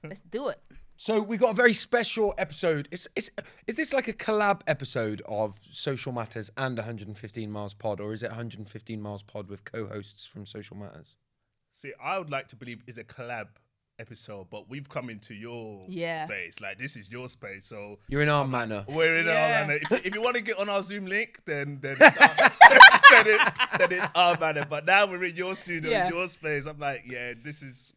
Let's do it. So we got a very special episode. Is this like a collab episode of Social Matters and 115 Miles Pod, or is it 115 Miles Pod with co-hosts from Social Matters? See, I would like to believe it's a collab episode, but we've come into your space. Like, this is your space, so You're in our manor. we're in our manor. If you want to get on our Zoom link, then it's our manor. But now we're in your studio, in your space. I'm like, this is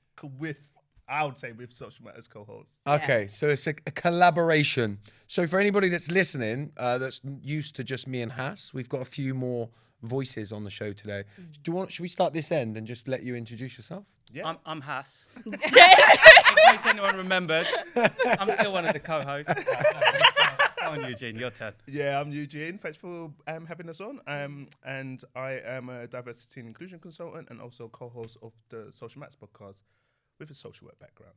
I would say with Social Matters co-hosts. Okay, so it's a collaboration. So for anybody that's listening, that's used to just me and Hass, we've got a few more voices on the show today. Should we start this end and just let you introduce yourself? Yeah, I'm Hass. In case anyone remembered, I'm still one of the co-hosts. Come on, Eugene, your turn. Yeah, I'm Eugene. Thanks for having us on. And I am a diversity and inclusion consultant and also co-host of the Social Matters podcast with a social work background.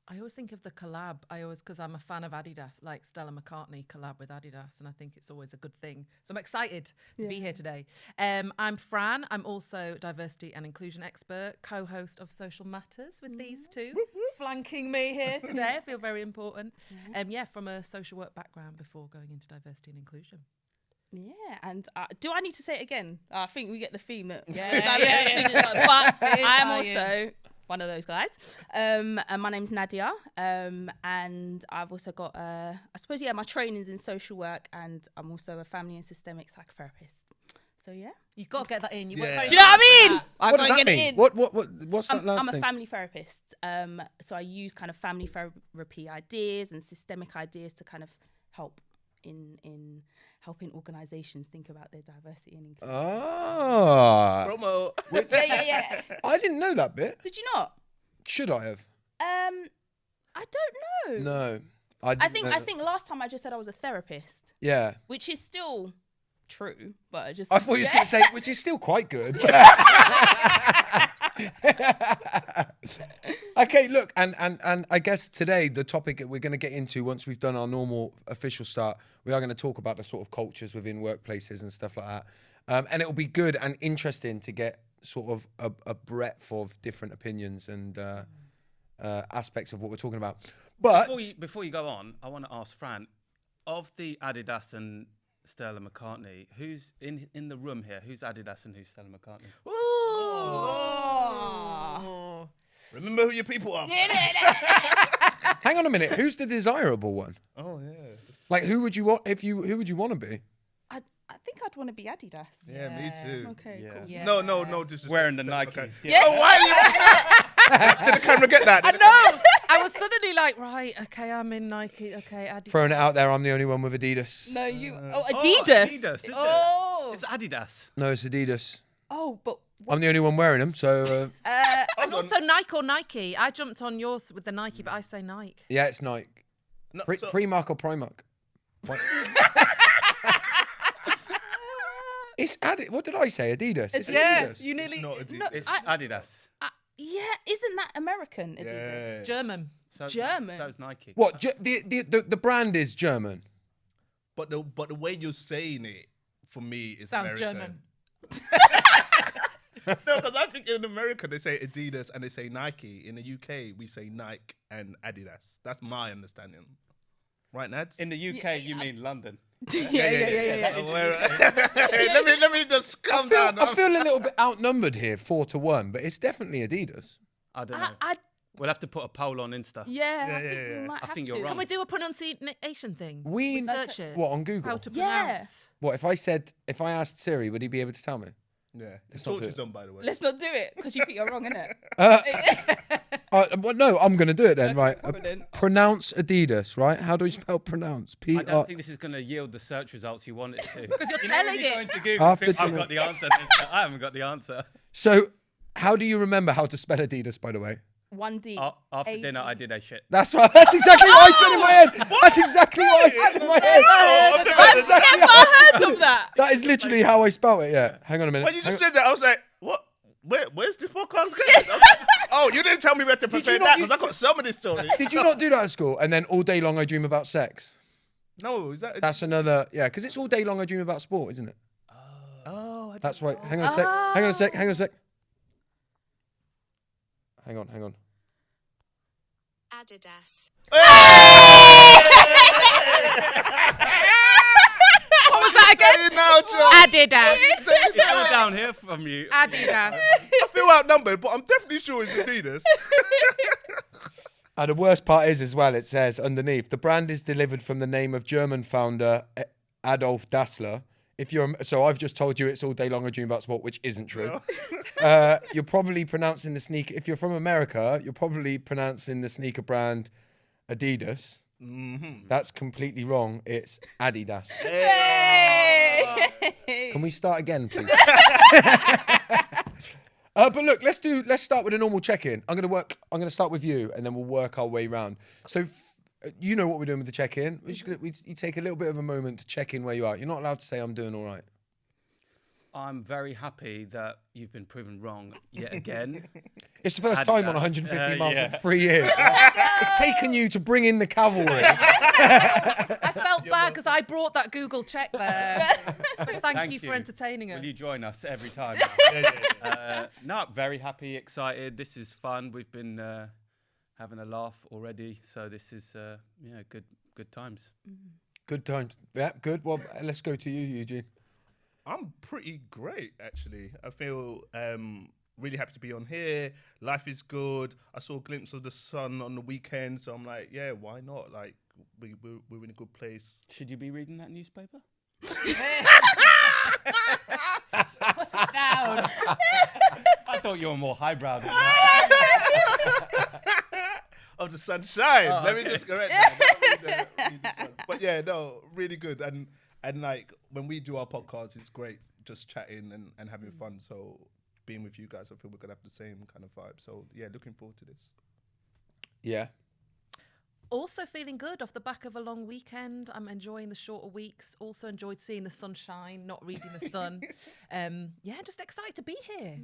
I always think of the collab. Because I'm a fan of Adidas, like Stella McCartney collab with Adidas, and I think it's always a good thing. So I'm excited to be here today. I'm Fran. I'm also diversity and inclusion expert, co-host of Social Matters with these two, flanking me here today. I feel very important. From a social work background before going into diversity and inclusion. Yeah, and do I need to say it again? I think we get the theme. But I am also one of those guys. And my name's Nadia. And I've also got, my training's in social work, and I'm also a family and systemic psychotherapist. So yeah, You've got to get that in. do you know what I mean? What does that mean? What's that last I'm thing? a family therapist. So I use kind of family therapy ideas and systemic ideas to kind of help in helping organisations think about their diversity and inclusion. Promo. Yeah. I didn't know that bit. Did you not? Should I have? I don't know. No. I think last time I just said I was a therapist, Yeah. which is still true, but I thought you was going to say, which is still quite good. Okay, look, and I guess today the topic that we're going to get into, once we've done our normal official start, we are going to talk about the sort of cultures within workplaces and stuff like that. And it will be good and interesting to get sort of a breadth of different opinions and aspects of what we're talking about. But before you go on, I want to ask Fran, of the Adidas and Stella McCartney, who's in the room here? Who's Adidas and who's Stella McCartney? Oh. Remember who your people are. hang on a minute, who's the desirable one? Oh yeah. Like, who would you want who would you want to be? I think I'd want to be Adidas. Yeah, me too. Okay, Yeah. cool. Yeah. No disrespect. Wearing the to Nike. okay. Yeah. Oh, why are you? Did the camera get that? I know. I was suddenly like, right, okay, I'm in Nike. Okay, Adidas. Throwing it out there, I'm the only one with Adidas. No, you. Oh, Adidas. Adidas, is Oh. it? It's Adidas. No, it's Adidas. Oh, but I'm the only one wearing them, so And also Nike or Nike. I jumped on yours with the Nike, but I say Nike. yeah, it's Nike. No, Primark or Primark? What? It's Adidas. What did I say? Adidas. It's Adidas. You nearly. It's not Adidas. No, It's Adidas. yeah, isn't that American? Adidas? Yeah. German. So, German. So it's Nike. What? The brand is German. But the way you're saying it, for me, is Sounds American. German. No, because I think in America they say Adidas and they say Nike. In the UK we say Nike and Adidas. That's my understanding. Right, Nads? In the UK, you mean London? Yeah. Let me just calm down. I feel a little bit outnumbered here, 4-1, but it's definitely Adidas. I don't know. We'll have to put a poll on Insta. Yeah, I think we might I have think to. you're Can wrong. we do a pronunciation thing? We Search it. What, on Google? How to Yeah. pronounce. What if I asked Siri, would he be able to tell me? Yeah, it's not torture's good. on, by the way. Let's not do it because you think you're wrong, innit? Well, no, I'm going to do it then, Okay, right? confident. Pronounce Adidas, right? How do we spell pronounce? I don't think this is going to yield the search results you want it to. Because you're You know when telling you go it. into Google, After you think, I've Jimmy- got the answer. I haven't got the answer. So, how do you remember how to spell Adidas, by the way? 1D. After dinner, I did a shit. That's exactly what I said in my head. That's exactly what I said in my head. I've never heard of that. That is literally how I spell it, yeah. Hang on a minute. When you Hang just on. said that, I was like, what? Where's this podcast going? Oh, you didn't tell me where to prepare not that use- because I got so many stories. Did you not do that at school? And then all day long I dream about sex? No, is that? That's another, yeah, because it's all day long I dream about sport, isn't it? Oh, I That's didn't why. know. Hang on a sec. Hang on a sec. Hang on a sec. Hang on. Adidas. What was that again? Say it now, John. Adidas. Say it It's all now. down here from you. Adidas. I feel outnumbered, but I'm definitely sure it's Adidas. And the worst part is, as well, it says underneath, the brand is delivered from the name of German founder Adolf Dassler. So I've just told you it's all day long a dream about sport, which isn't true. You're probably pronouncing the sneaker. If you're from America, you're probably pronouncing the sneaker brand Adidas. Mm-hmm. That's completely wrong. It's Adidas. Can we start again, please? But look, let's start with a normal check-in. I'm gonna start with you, and then we'll work our way round. So, you know what we're doing with the check-in. You take a little bit of a moment to check in where you are. You're not allowed to say I'm doing all right. I'm very happy that you've been proven wrong yet again. It's the first Adidas. time on 150 miles Yeah. in 3 years. It's taken you to bring in the cavalry. I felt bad because I brought that Google check there. But thank you for entertaining us. Will you join us every time? Yeah. No, very happy, excited. This is fun. We've been having a laugh already, so this is good times. Good times. Yeah, good. Well, let's go to you, Eugene. I'm pretty great, actually. I feel really happy to be on here. Life is good. I saw a glimpse of the sun on the weekend, so I'm like, yeah, why not? Like, we're in a good place. Should you be reading that newspaper? Put it down. I thought you were more highbrow than that. Of the sunshine. Oh, Let me okay. just correct that. Not really the sun. But yeah, no, really good. And like when we do our podcast, it's great just chatting and having fun. So being with you guys, I feel we're gonna have the same kind of vibe. So yeah, looking forward to this. Yeah. Also feeling good off the back of a long weekend. I'm enjoying the shorter weeks. Also enjoyed seeing the sunshine, not reading the sun. Just excited to be here.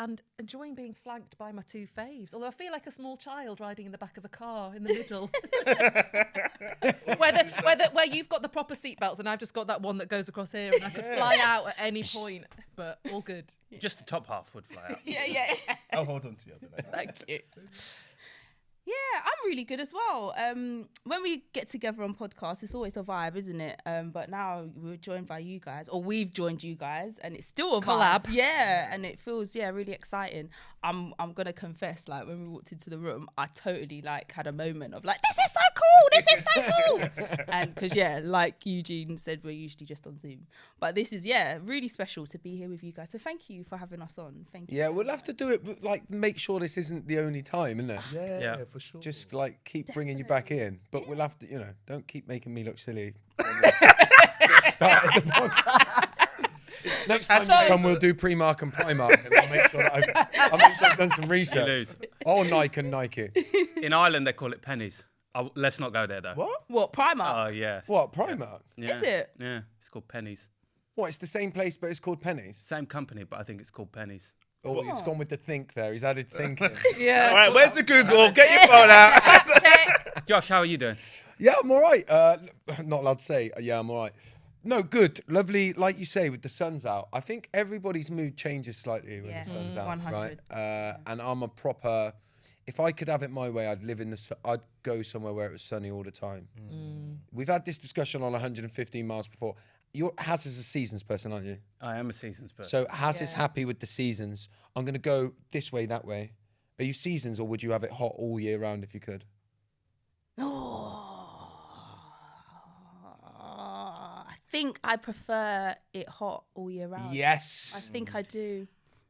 And enjoying being flanked by my two faves. Although I feel like a small child riding in the back of a car in the middle. where you've got the proper seatbelts and I've just got that one that goes across here and I could fly out at any point. But all good. Just the top half would fly out. Yeah. I'll hold on to you. Thank you. Yeah, I'm really good as well. When we get together on podcasts, it's always a vibe, isn't it? But now we're joined by you guys, or we've joined you guys, and it's still a Collab. vibe. Yeah, and it feels really exciting. I'm gonna confess, like when we walked into the room, I totally like had a moment of like, this is so cool, this is so cool, and because like Eugene said, we're usually just on Zoom, but this is really special to be here with you guys. So thank you for having us on. Thank you. Yeah, we'll have to do it, but like make sure this isn't the only time, isn't it? Yeah, for sure. Just like keep bringing you back in, but we'll have to, don't keep making me look silly. Started the podcast. Next time you come, we'll do Primark and Primark, and I'll make sure that I've done some research. lose. Oh, Nike and Nike. In Ireland, they call it pennies. Let's not go there, though. What? Primark? Oh, yeah. What, Primark? Yeah. Is it? Yeah, it's called pennies. What, it's the same place, but it's called pennies? Same company, but I think it's called pennies. Oh, he's gone with the think there. He's added thinking. Yeah. All right, where's the Google? Get your phone out. Josh, how are you doing? Yeah, I'm all right. Not allowed to say. Yeah, I'm all right. No, good. Lovely, like you say, with the sun's out. I think everybody's mood changes slightly when the sun's out, 100. right? And I'm a proper... If I could have it my way, I'd live in the... I'd go somewhere where it was sunny all the time. We've had this discussion on 115 miles before. Haz is a seasons person, aren't you? I am a seasons person. So Haz is happy with the seasons. I'm going to go this way, that way. Are you seasons, or would you have it hot all year round if you could? I think I prefer it hot all year round. I Yes. think I do.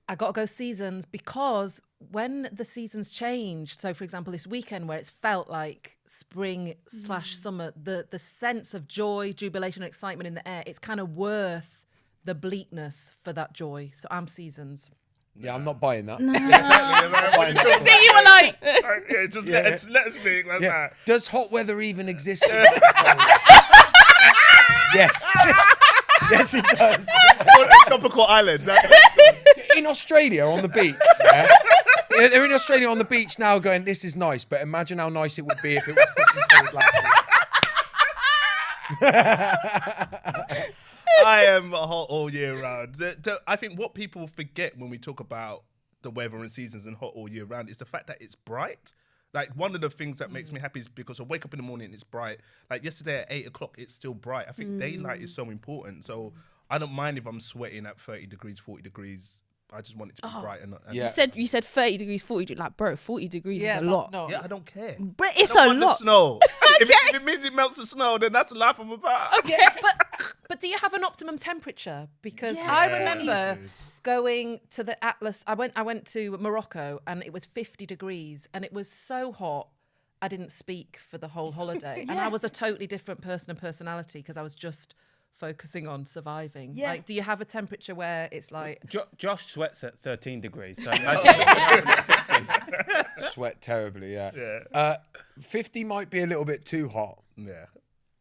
I got to go seasons because when the seasons changed, so for example, this weekend where it's felt like spring / summer, the sense of joy, jubilation, and excitement in the air, it's kind of worth the bleakness for that joy. So I'm seasons. Yeah, I'm not buying that. Exactly. See, you were like, Yeah, just let us speak. Like Yeah. that. Does hot weather even exist? Yes. Yes, it does. Tropical island. In Australia on the beach. Yeah? Yeah, they're in Australia on the beach now going, this is nice, but imagine how nice it would be if it was fucking cold last week. I am hot all year round. I think what people forget when we talk about the weather and seasons and hot all year round is the fact that it's bright. Like one of the things that makes me happy is because I wake up in the morning and it's bright. Like yesterday at 8 o'clock, it's still bright. I think daylight is so important. So I don't mind if I'm sweating at 30 degrees, 40 degrees. I just want it to be bright and Yeah. You said 30 degrees, 40 like bro, 40 degrees is a lot. yeah, I don't care. But it's I don't a want the lot. snow. If it means it melts the snow, then that's the life I'm about. Okay, but do you have an optimum temperature? Because I remember going to the Atlas. I went to Morocco and it was 50 degrees and it was so hot. I didn't speak for the whole holiday, and I was a totally different person and personality because I was just focusing on surviving. Yeah. Like, do you have a temperature where it's like Josh sweats at 13 degrees. So Sweat terribly, yeah. 50 might be a little bit too hot. Yeah.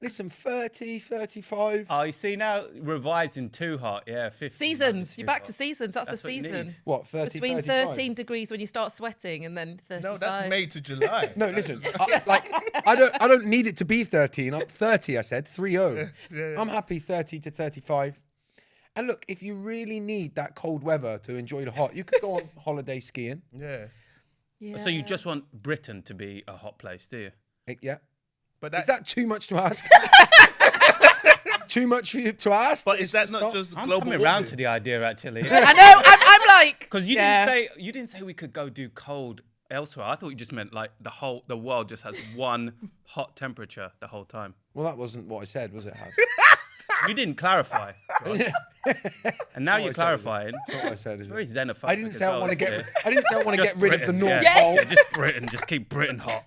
Listen, 30, 35. oh, you see now, revising too hot. Yeah, 50. seasons? Too You're back hot. to seasons. That's a That's what you season. need. What, 30, Between 35? 13 degrees when you start sweating and then 35. No, that's May to July. No, listen. I don't need it to be 13. I'm 30. I said 30. I'm happy 30 to 35. And look, if you really need that cold weather to enjoy the hot, you could go on holiday skiing. Yeah. Yeah. So you just want Britain to be a hot place, do you? Yeah. But Is that too much to ask? Too much for you to ask? But is that not just I'm global coming around warming? to the idea actually. I know. I'm like Because you didn't say we could go do cold elsewhere. I thought you just meant like the world just has one hot temperature the whole time. Well, that wasn't what I said, was it, Haz? You didn't clarify, Josh. And now Not you're what I said, clarifying. That's not what I said, is It's it? very xenophobic. I didn't say I want to as well, get. isn't it? I didn't say I want to Just get rid of the Britain, North yeah. Pole. Yeah, just Britain. Just keep Britain hot.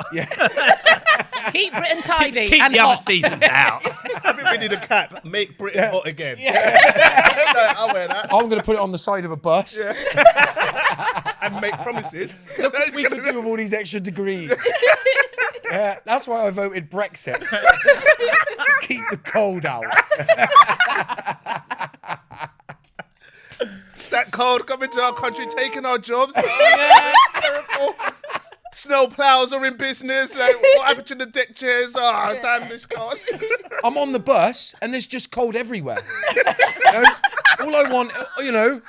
keep Britain tidy Keep and the hot. other seasons out. I think we need a cap. Make Britain hot again. No, I'll wear that. I'm going to put it on the side of a bus. And make promises. Look what we could do with all these extra degrees. Yeah, that's why I voted Brexit. Keep the cold out. That cold coming to our country, taking our jobs. Oh, terrible. Snow plows are in business. Like, what happened to the deck chairs? Oh, damn this cold. I'm on the bus and there's just cold everywhere. You know? All I want,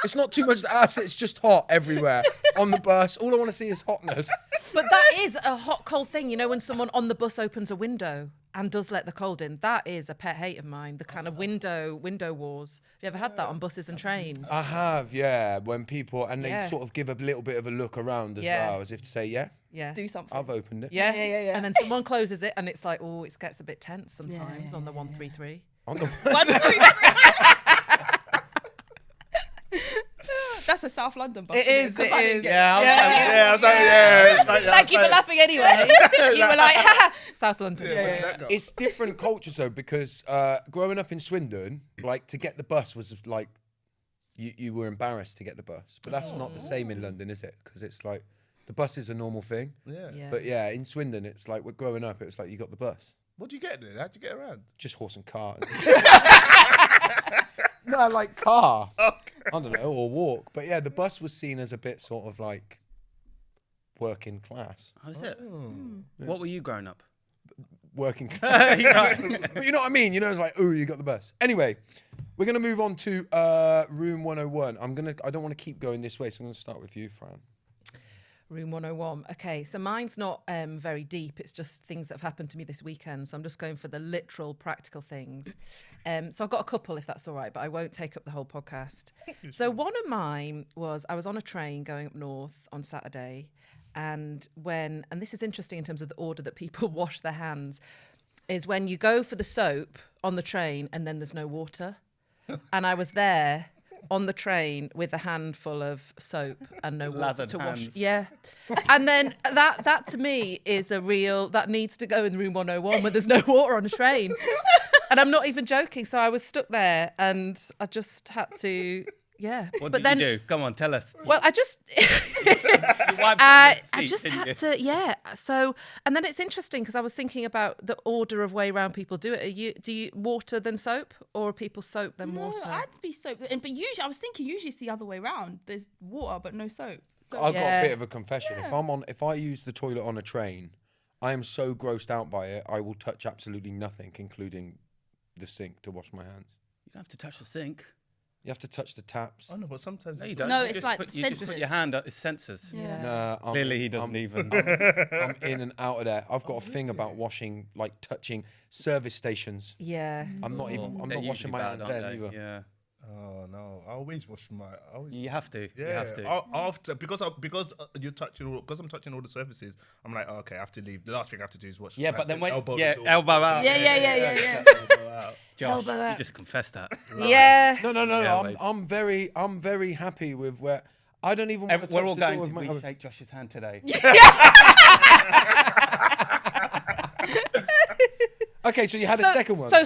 it's not too much to ask. It's just hot everywhere on the bus. All I want to see is hotness. But that is a hot, cold thing. You know, when someone on the bus opens a window and does let the cold in, that is a pet hate of mine. The kind of window wars. Have you ever had that on buses and trains? I have, yeah. When people, and they Yeah. sort of give a little bit of a look around as Yeah. well, as if to say, yeah, Yeah. Do something. I've opened it. Yeah. Yeah. And then someone closes it and it's like, oh, it gets a bit tense sometimes on the 133. On the- That's a South London bus. It is, it is. Yeah, Yeah, I was like, yeah. Thank you for laughing anyway. You were like, haha, South London. Where's that go? It's different cultures though, because growing up in Swindon, like to get the bus was like, you were embarrassed to get the bus. But that's not the same in London, is it? Because it's like, the bus is a normal thing. Yeah. Yeah. But yeah, in Swindon, it's like, we're growing up, it was like, you got the bus. What do you get there? How'd you get around? Just horse and cart. No, like car. I don't know, or walk. But yeah, the bus was seen as a bit sort of like working class. How is it? What were you growing up? Working You class. know? But you know what I mean? You know, it's like, oh, you got the bus. Anyway, we're going to move on to room 101. I don't want to keep going this way, so I'm going to start with you, Fran. Room 101. Okay, so mine's not very deep. It's just things that have happened to me this weekend. So I'm just going for the literal, practical things. So I've got a couple, if that's all right, but I won't take up the whole podcast. So one of mine was I was on a train going up north on Saturday, and this is interesting in terms of the order that people wash their hands, is when you go for the soap on the train and then there's no water. And I was there on the train with a handful of soap and no water Lathered to wash. hands. Yeah. And then that to me is that needs to go in room 101 when there's no water on a train. And I'm not even joking. So I was stuck there and I just had to, yeah. What but did then, you do? Come on, tell us. well, I just, You wiped I the seat, just didn't had you? to, yeah. So, and then it's interesting because I was thinking about the order of way around people do it. Do you water then soap, or are people soap then No, water? I'd be soap. But usually, I was thinking usually it's the other way around. There's water but no soap. So I've got a Yeah. bit of a confession. If I use the toilet on a train, I am so grossed out by it, I will touch absolutely nothing, including the sink to wash my hands. You don't have to touch the sink. You have to touch the taps. Oh no, but sometimes No, you it's don't. No, You it's just like put, you just put sensors. your hand up. It's sensors. Yeah. Nah, Clearly, he doesn't even. I'm in and out of there. I've got a thing about washing, like touching service stations. Yeah. I'm not even. I'm They're not washing usually my bad, hands aren't there they? either. Yeah. Oh no, I always wash my. You have to. Yeah, You have to. After because you're touching because I'm touching all the surfaces. I'm like, okay, I have to leave. The last thing I have to do is wash. Yeah, my but then when elbow the door. elbow out. Yeah. Elbow out. Josh, Elbow you out. just confessed that. Yeah. No. Yeah, I'm very happy with where. I don't even want to We're touch all the door going with to my. reshake Josh's hand today. Okay, so you had a second one. So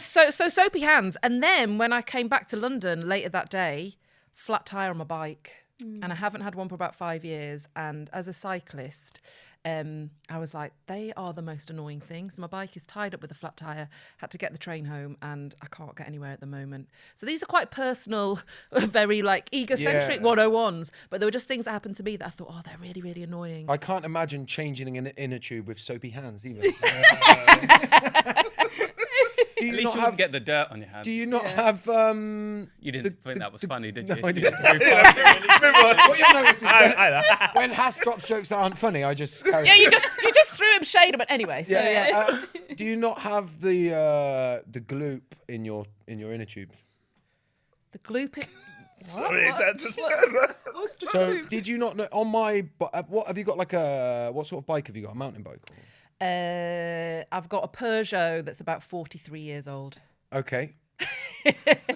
soapy hands, and then when I came back to London later that day, flat tire on my bike, and I haven't had one for about 5 years. And as a cyclist, I was like, they are the most annoying things. My bike is tied up with a flat tire. Had to get the train home, and I can't get anywhere at the moment. So these are quite personal, very like egocentric Yeah. 101s. But there were just things that happened to me that I thought, oh, they're really, really annoying. I can't imagine changing an inner tube with soapy hands either. Do At you least not you have? wouldn't get the dirt on your hands. Do you not have? You didn't think that was funny, did you? No, I didn't. Move on. What you'll notice is I- when Hass drops jokes that aren't funny, I just carry Yeah, on. you just threw him shade, but anyway. So yeah. Do you not have the gloop in your inner tube? The gloop. Sorry, that just. What's the So group? did you not know on my? What have you got? Like what sort of bike have you got? A mountain bike? Or? I've got a Peugeot that's about 43 years old. Okay.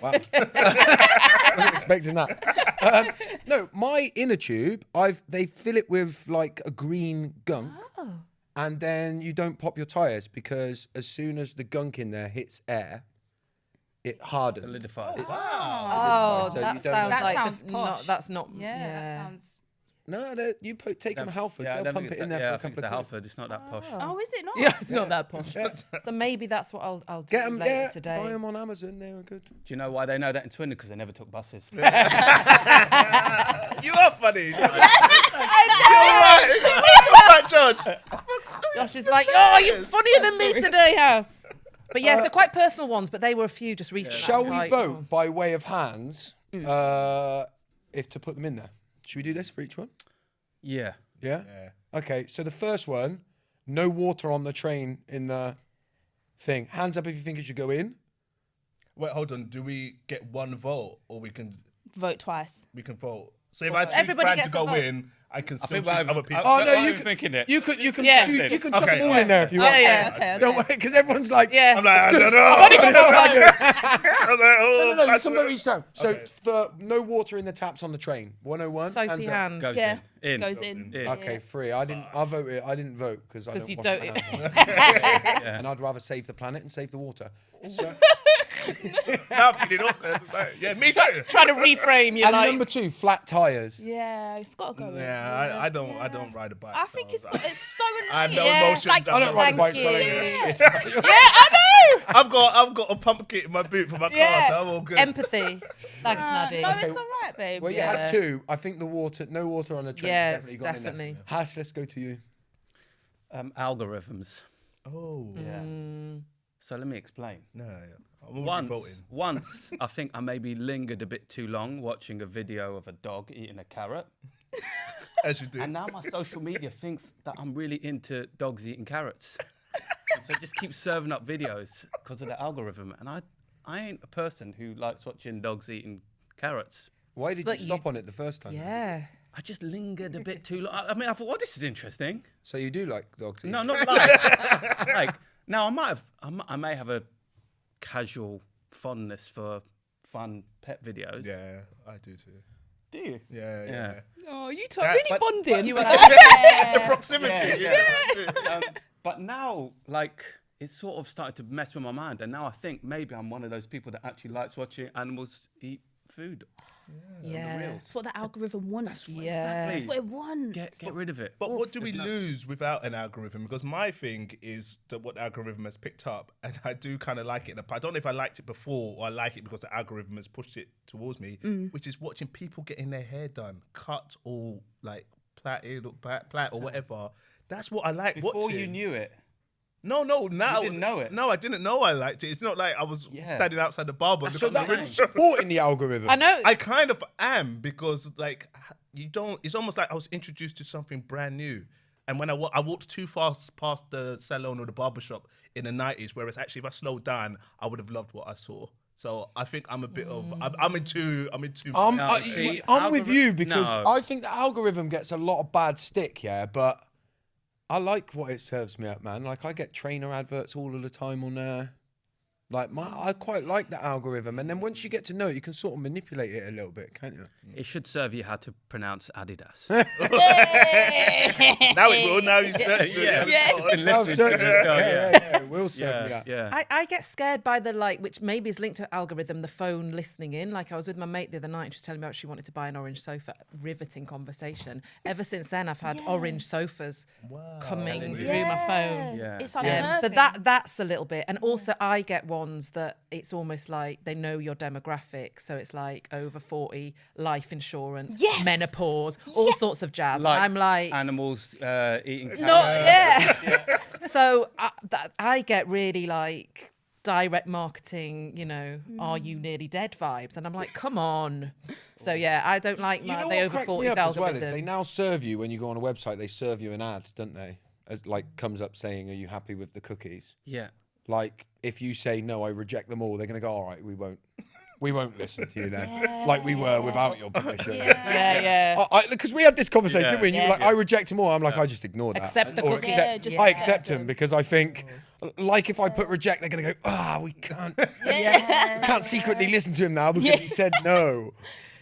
Wow. I wasn't expecting that. No, my inner tube, they fill it with like a green gunk, and then you don't pop your tires because as soon as the gunk in there hits air, it hardens. Solidifies. Oh, So you that don't- sounds That like sounds not. posh. That's not. Yeah, Yeah. that sounds. No, you take them to Halford. Yeah, I They'll don't pump think it in it's there that- for a yeah, I think couple it's of the quid. Halford. It's not that posh. Oh, is it not? Yeah, it's not that posh. So maybe that's what I'll do Get them, later today. buy them on Amazon. They were good. Do you know why they know that in Swindon? Because they never took buses. You are funny. You're right, George. Josh is like, oh, you're funnier than me today, House. But yeah, so quite personal ones, but they were a few just recently. Shall I was we like, vote oh. by way of hands if to put them in there? Should we do this for each one? Yeah. Yeah? Yeah. Okay, so the first one, no water on the train in the thing. Hands up if you think it should go in. Wait, hold on. Do we get one vote, or we can Vote twice. vote? So if I choose Everybody Fran to gets a go vote. in, I can still choose I've- other people. Oh, no, I'm you even could- thinking it. You can Yeah. choose, you can chuck Okay. them all in there if you want. Yeah. Okay. Don't worry, because everyone's like, Yeah. I'm like, I don't know. I've only got It's not one like vote. it. I'm like, oh, No, you can passionate. vote each time. So Okay. the no water in the taps on the train. 101. Soapy hands up. hands. Goes Yeah. in. Goes in. in. Okay, 3. I voted. I didn't vote because I Because don't. you wash don't. my hands. Yeah. And I'd rather save the planet and save the water. So, Now I'm feeling awkward. Like, yeah, me too. Trying to reframe your and life. number 2, flat tires. Yeah, it's got to go. in. Yeah, I don't ride a bike. I think so it's so I have annoying. no Yeah, emotion. like- I don't ride a bike, so I don't Thank give a you. shit. Yeah, I know. I've got a pump kit in my boot for my car, Yeah. so I'm all good. Empathy. Thanks, Nadia. No, Okay. it's all right, babe. Well, you Yeah. had 2. I think the water, no water on the train. Yeah, definitely got in there. definitely. Haas, let's go to you. Algorithms. Oh, Yeah. So let me explain. no, I'm already voting. Once, I think I maybe lingered a bit too long watching a video of a dog eating a carrot. As you do. And now my social media thinks that I'm really into dogs eating carrots. So it just keeps serving up videos because of the algorithm. And I ain't a person who likes watching dogs eating carrots. Why did But you you- stop on it the first time? Yeah. I just lingered a bit too long. I mean, I thought, oh, this is interesting. So you do like dogs? No, eating- not like. Like, now I may have a casual fondness for fun pet videos. Yeah, I do too. Do you? Yeah. Oh, you two That- are really but- bonding. You were It's the proximity. Yeah. But now, like, it's sort of started to mess with my mind. And now I think maybe I'm one of those people that actually likes watching animals eat food. Yeah. That's what the algorithm wants. Yeah. That's what it wants. Get rid of it. But what do we lose without an algorithm? Because my thing is that what the algorithm has picked up, and I do kind of like it. I don't know if I liked it before or I like it because the algorithm has pushed it towards me, which is watching people getting their hair done, cut or like plaited or plait or whatever. That's what I like Before watching. you knew it. No, now. You didn't know it? No, I didn't know I liked it. It's not like I was standing outside the barber. So looking at that the you're supporting the algorithm. I know. I kind of am, because like you don't. It's almost like I was introduced to something brand new, and when I walked too fast past the salon or the barbershop in the 90s, whereas actually if I slowed down, I would have loved what I saw. So I think I'm a bit of I'm into. I'm with you because No. I think the algorithm gets a lot of bad stick, yeah, but I like what it serves me up, man. Like I get trainer adverts all of the time on there. Like I quite like the algorithm, and then once you get to know it, you can sort of manipulate it a little bit, can't you? It should serve you how to pronounce Adidas. Now it will. Now you search. I'll search it. It will serve me that. Yeah. I get scared by the which maybe is linked to algorithm, the phone listening in. Like I was with my mate the other night, she was telling me about she wanted to buy an orange sofa. Riveting conversation. Ever since then, I've had orange sofas coming through my phone. Yeah. It's like So that's a little bit. And also I get ones that it's almost like they know your demographic. So it's like over 40, life insurance, menopause, all sorts of jazz. Like I'm like... animals eating carrots. No, So I get really like direct marketing, are you nearly dead vibes? And I'm like, come on. So yeah, I don't like You know the what over cracks me 40s up as well is algorithm. they now serve you when you go on a website. They serve you an ad, don't they? As like comes up saying, "Are you happy with the cookies?" Yeah. Like if you say no, I reject them all. They're gonna go, "All right, we won't listen to you then." Like we were without your permission. Yeah. Because we had this conversation, didn't we? And you were like, Yeah. I reject them all. I'm like, I just ignore that. Accept the Or cookie. I accept them because I think, like, if I put reject, they're going to go, we can't secretly listen to him now because he said no.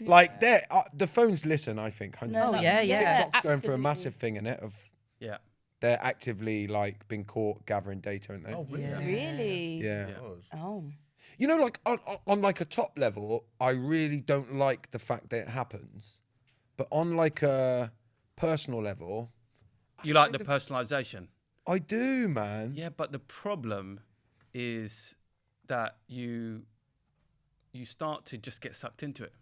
Like, the phones listen, I think. 100%. Oh, yeah. TikTok's going for a massive thing in it of Yeah. they're actively, like, being caught gathering data, aren't they? Oh, really? Really? Yeah. Oh. You know, like on like a top level, I really don't like the fact that it happens, but on like a personal level, You like the personalization? I do, man. Yeah, but the problem is that you start to just get sucked into it,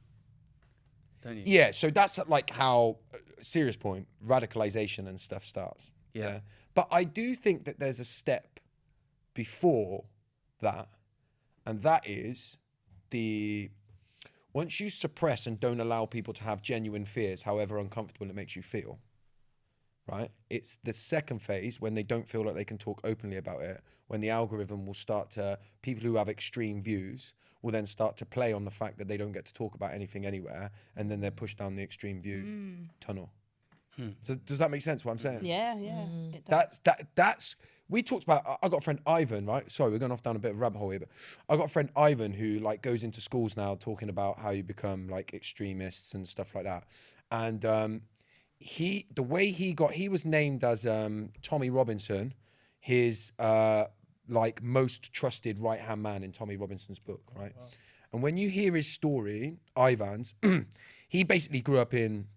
don't you? Yeah, so that's like how serious point radicalization and stuff starts. Yeah. But I do think that there's a step before that, and that is once you suppress and don't allow people to have genuine fears, however uncomfortable it makes you feel, right? It's the second phase when they don't feel like they can talk openly about it, when the algorithm will start to, people who have extreme views will then start to play on the fact that they don't get to talk about anything anywhere, and then they're pushed down the extreme view tunnel. So does that make sense what I'm saying? Yeah. It does. That's we talked about. I got a friend Ivan, right? Sorry, we're going off down a bit of a rabbit hole here, but I got a friend Ivan who like goes into schools now talking about how you become like extremists and stuff like that. And he was named as Tommy Robinson, his like most trusted right hand man in Tommy Robinson's book, right? Wow. And when you hear his story, Ivan's, he basically grew up in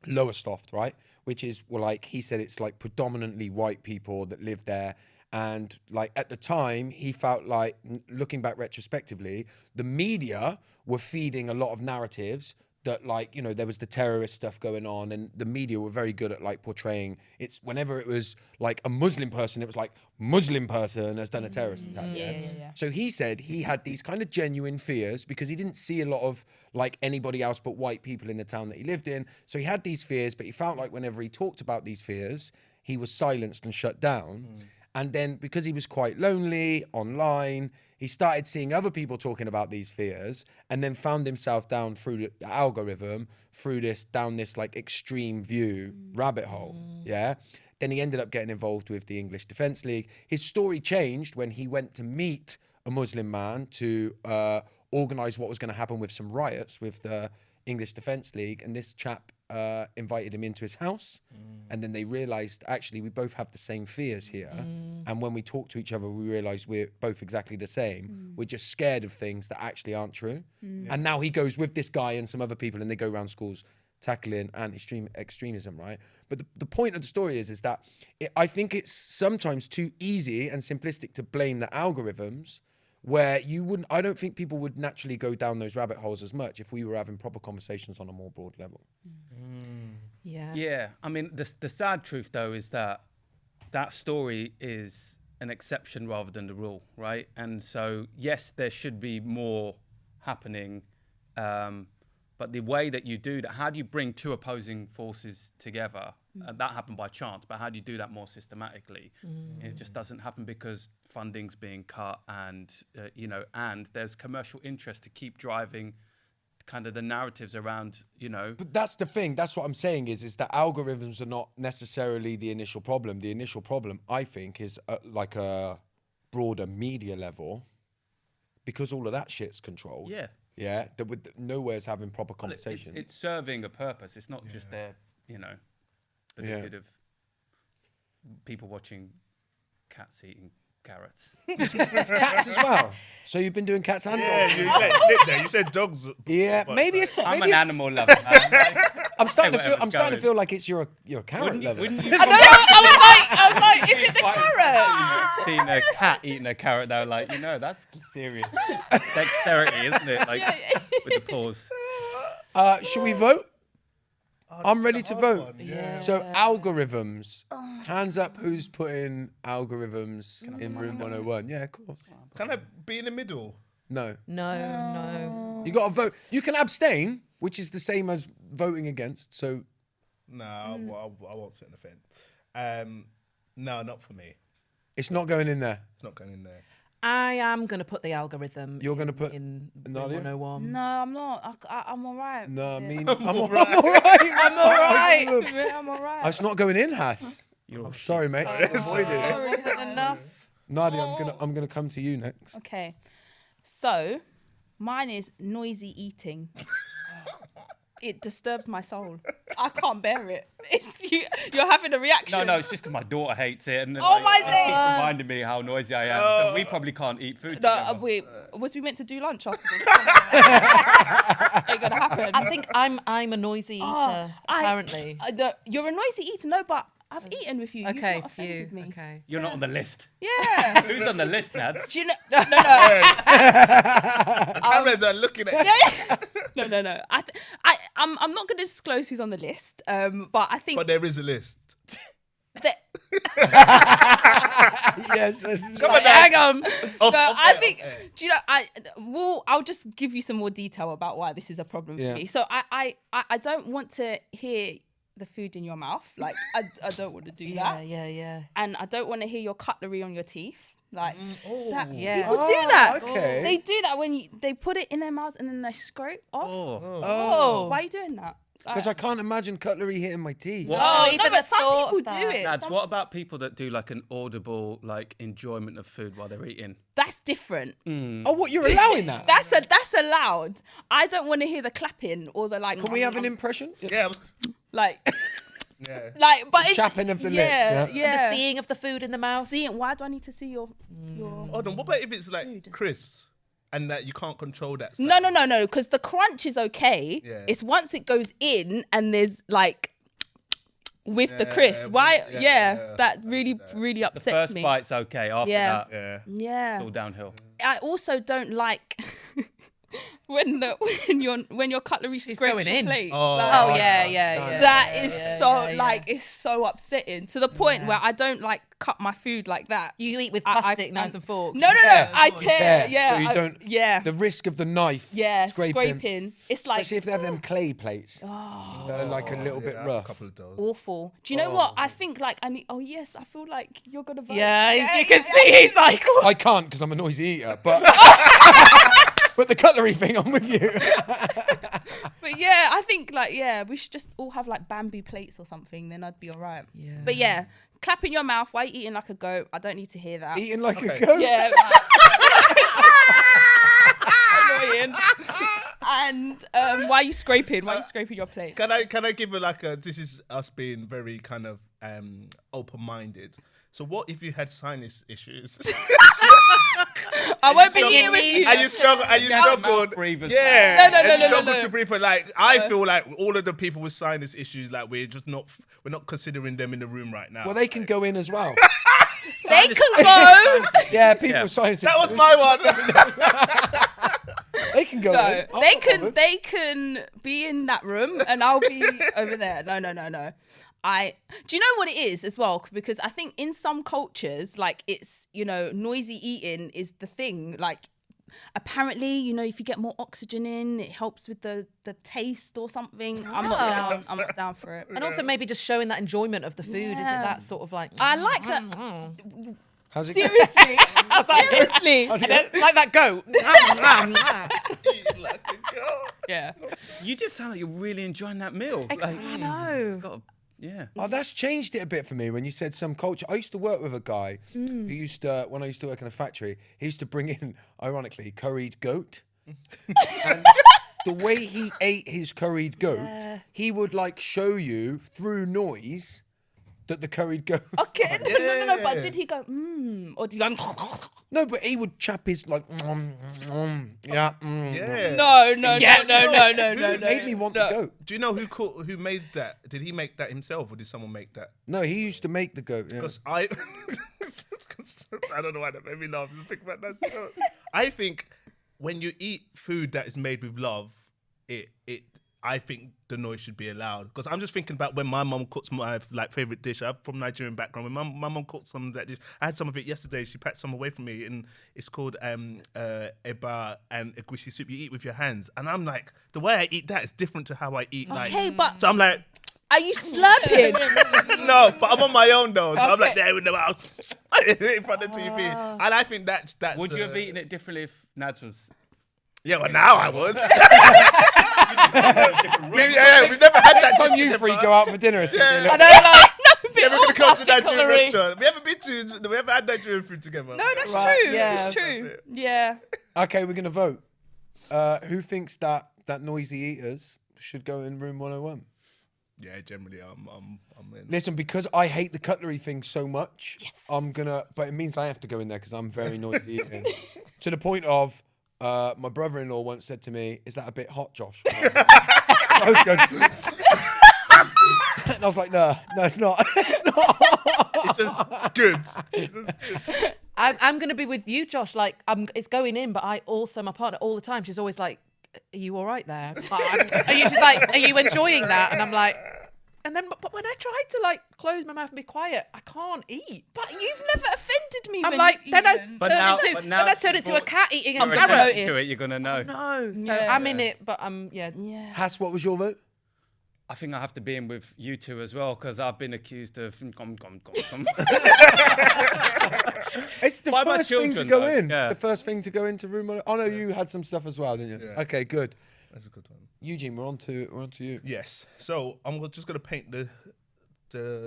Lowestoft, right? Which is, well, like he said, it's like predominantly white people that live there. And like at the time, he felt like, looking back retrospectively, the media were feeding a lot of narratives that like, there was the terrorist stuff going on, and the media were very good at like portraying it's whenever it was like a Muslim person, it was like Muslim person has done a terrorist attack. Yeah. So he said he had these kind of genuine fears because he didn't see a lot of like anybody else but white people in the town that he lived in. So he had these fears, but he felt like whenever he talked about these fears, he was silenced and shut down. And then because he was quite lonely online, he started seeing other people talking about these fears, and then found himself down through the algorithm, down this like extreme view rabbit hole. Yeah. Then he ended up getting involved with the English Defence League. His story changed when he went to meet a Muslim man to organise what was going to happen with some riots with the English Defence League. And this chap invited him into his house, and then they realised actually we both have the same fears here, and when we talk to each other we realise we're both exactly the same. We're just scared of things that actually aren't true. And now he goes with this guy and some other people, and they go around schools tackling extremism, right? But the point of the story is that I think it's sometimes too easy and simplistic to blame the algorithms, where I don't think people would naturally go down those rabbit holes as much if we were having proper conversations on a more broad level. Yeah. Yeah. I mean, the sad truth though is that story is an exception rather than the rule, right? And so, yes, there should be more happening, but the way that you do that, how do you bring two opposing forces together? That happened by chance, but how do you do that more systematically? It just doesn't happen because funding's being cut, and and there's commercial interest to keep driving kind of the narratives around, But that's the thing. That's what I'm saying is that algorithms are not necessarily the initial problem. The initial problem, I think, is like a broader media level, because all of that shit's controlled. Yeah. Yeah. Nowhere's having proper Well, conversation. it's serving a purpose. It's not just there, for the good of people watching cats eating carrots. It's cats as well. So you've been doing cats and dogs. Yeah, you let it slip there. You said dogs. Yeah, maybe it's. I'm maybe an animal lover. I'm starting to feel. whatever's I'm starting to going. feel like it's your carrot level. Wouldn't you I was like, is it the carrot? seen a cat eating a carrot though? Like, that's serious dexterity, isn't it? Like with the paws. Should we vote? I'm ready to vote. One, yeah. So algorithms. Hands up who's putting algorithms in room 101. Yeah, of course. Can I be in the middle? No. No. You got to vote. You can abstain, which is the same as voting against. So No, I won't sit on the fence. No, not for me. it's not going in there. It's not going in there. I am going to put the algorithm. You're gonna put in Nadia? 101. No, I'm not. I'm all right. No, I with mean, it. I'm all right. I'm all right. I'm all right. It's not going in, Hass. You're I'm sorry, mate. Avoid it. It wasn't enough. Nadia, I'm gonna come to you next. Okay. So, mine is noisy eating. It disturbs my soul. I can't bear it. You're having a reaction. No, it's just because my daughter hates it, and Oh my it days. keeps reminding me how noisy I am. So we probably can't eat food No, together. wait, was we meant to do lunch afterwards? Ain't gonna happen. I think I'm a noisy eater, apparently. You're a noisy eater, no, but I've eaten with you. Okay, You've not phew. offended me. Okay. You're not on the list. Yeah. Who's on the list, Nads? Do you know? Cameras are looking at you. No. I'm not going to disclose who's on the list. But I think But there is a list. that. Yes. Come on, Hang on. Off- So off I air, think. off air. Do you know? I'll just give you some more detail about why this is a problem Yeah. for me. So I don't want to hear the food in your mouth. Like I don't want to do that. Yeah. And I don't want to hear your cutlery on your teeth. Like that. Yeah. People do that. Okay. They do that when they put it in their mouths and then they scrape off. Oh. Why are you doing that? Because I can't imagine cutlery hitting my teeth. What? Oh, even no, the but some thought people of do that. it. Nads, Some- what about people that do like an audible enjoyment of food while they're eating? That's different. Oh, what, you're allowing that? That's allowed. I don't want to hear the clapping or the like. Can we have an impression? Yeah. like, Yeah. like, but it's Chapping of the lips, yeah, yeah? The yeah. seeing of the food in the mouth. Seeing. Why do I need to see your? Hold on. What about if it's like Food. crisps and that you can't control that? No, sound? no. Because the crunch is okay. Yeah. It's once it goes in and there's like. With the Yeah, crisp, why? yeah, Yeah, yeah. that really The upsets first me. bite's okay. After Yeah. that, Yeah. Yeah, it's all downhill. I also don't like when your cutlery She's scrapes going your in. plate. Oh, Like, Oh, I yeah. understand. that is yeah, so yeah. it's so upsetting to the point where I don't like cut my food like that. You eat with I- plastic knives and forks. No, I tear. Tear, Yeah, so you don't- Yeah, The risk of the knife scraping. It's like especially if they have them clay plates. They're like a little bit Yeah, I have rough. A couple of those. awful. Do you know what? I think like I need. Oh yes, I feel like you're gonna vote. Yeah, you can see he's like, I can't because I'm a noisy eater, but but the cutlery thing, I'm with you. But yeah, I think like we should just all have like bamboo plates or something. Then I'd be alright. Yeah. But yeah, clap in your mouth while you're eating like a goat. I don't need to hear that. Eating like Okay. a goat. Yeah. Annoying. And why are you scraping? Why are you scraping your plate? Can I give it this is us being very kind of open-minded. So what if you had sinus issues? I won't be struggle- here with you. And you struggled. breathers. Yeah. No, and you no. struggled to breathe. Like I feel like all of the people with sinus issues, like we're not considering them in the room right now. Well, they can go in as well. They can go. Yeah, people Yeah. with science. That was my one. They can go No, in. I'm not bothered. they can be in that room and I'll be over there. No. Do you know what it is as well? Because I think in some cultures, like it's, noisy eating is the thing. Like apparently, if you get more oxygen in, it helps with the taste or something. I'm not down for it. And also maybe just showing that enjoyment of the food. Is it Yeah. that sort of like? I like that. How's it Seriously. Seriously. How's it I go? don't like that goat. Eat like a girl. Yeah. You just sound like you're really enjoying that meal. I know. It's got yeah. Oh, that's changed it a bit for me when you said some culture. I used to work with a guy who used to, when I used to work in a factory, he used to bring in, ironically, curried goat. And the way he ate his curried goat, he would like show you through noise that the curried goat. Okay. No. But did he go, or did he go, No, but he would chap his like, yeah. Yeah. no. It made me want the goat. Do you know who made that? Did he make that himself, or did someone make that? No, he used to make the goat. Yeah. Because I don't know why that made me laugh. Just think about that. So, I think when you eat food that is made with love, I think the noise should be allowed. Because I'm just thinking about when my mum cooks my favorite dish. I'm from Nigerian background. When my mum cooks some of that dish, I had some of it yesterday. She packed some away from me, and it's called eba and egusi soup. You eat with your hands, and I'm like, the way I eat that is different to how I eat. Okay, but So I'm like, are you slurping? no, but I'm on my own though. So I'm like Okay. there in the mouth in front of the TV, and I think that's. Would you have eaten it differently if Nads was? Yeah, well now I would. We've never had that. Time you three go out for dinner, it's gonna be a Yeah. little- I know, like, Yeah, we're gonna come to plastic Nigerian cutlery. restaurant. We haven't had Nigerian food together. No, that's Right, true. yeah. It's true. Yeah. Okay, we're gonna vote. Who thinks that noisy eaters should go in room 101? Yeah, generally I'm in. Listen, because I hate the cutlery thing so much, but it means I have to go in there because I'm very noisy eating. To the point of, my brother-in-law once said to me, "Is that a bit hot, Josh?" I was going, and I was like, "No, it's not. It's not." It's just good. It's just good. I'm going to be with you, Josh. Like, it's going in, but my partner, all the time, she's always like, "Are you all right there?" She's like, "Are you enjoying that?" And I'm like, and then, but when I try to like close my mouth and be quiet, I can't eat. But you've never offended me. I'm when like, you've then I eaten. But turn now- into, but then now I turn you've into a brought- cat eating a I'm carrot. gonna To it, you're gonna know. No, so Yeah. I'm in it, but yeah. Has, what was your vote? I think I have to be in with you two as well because I've been accused of. It's the By my first thing to children, go though, in. yeah. The first thing to go into room 101. Oh no, you had some stuff as well, didn't you? Yeah. Okay, good. That's a good one. Eugene, we're on to you. Yes. So I'm just gonna paint the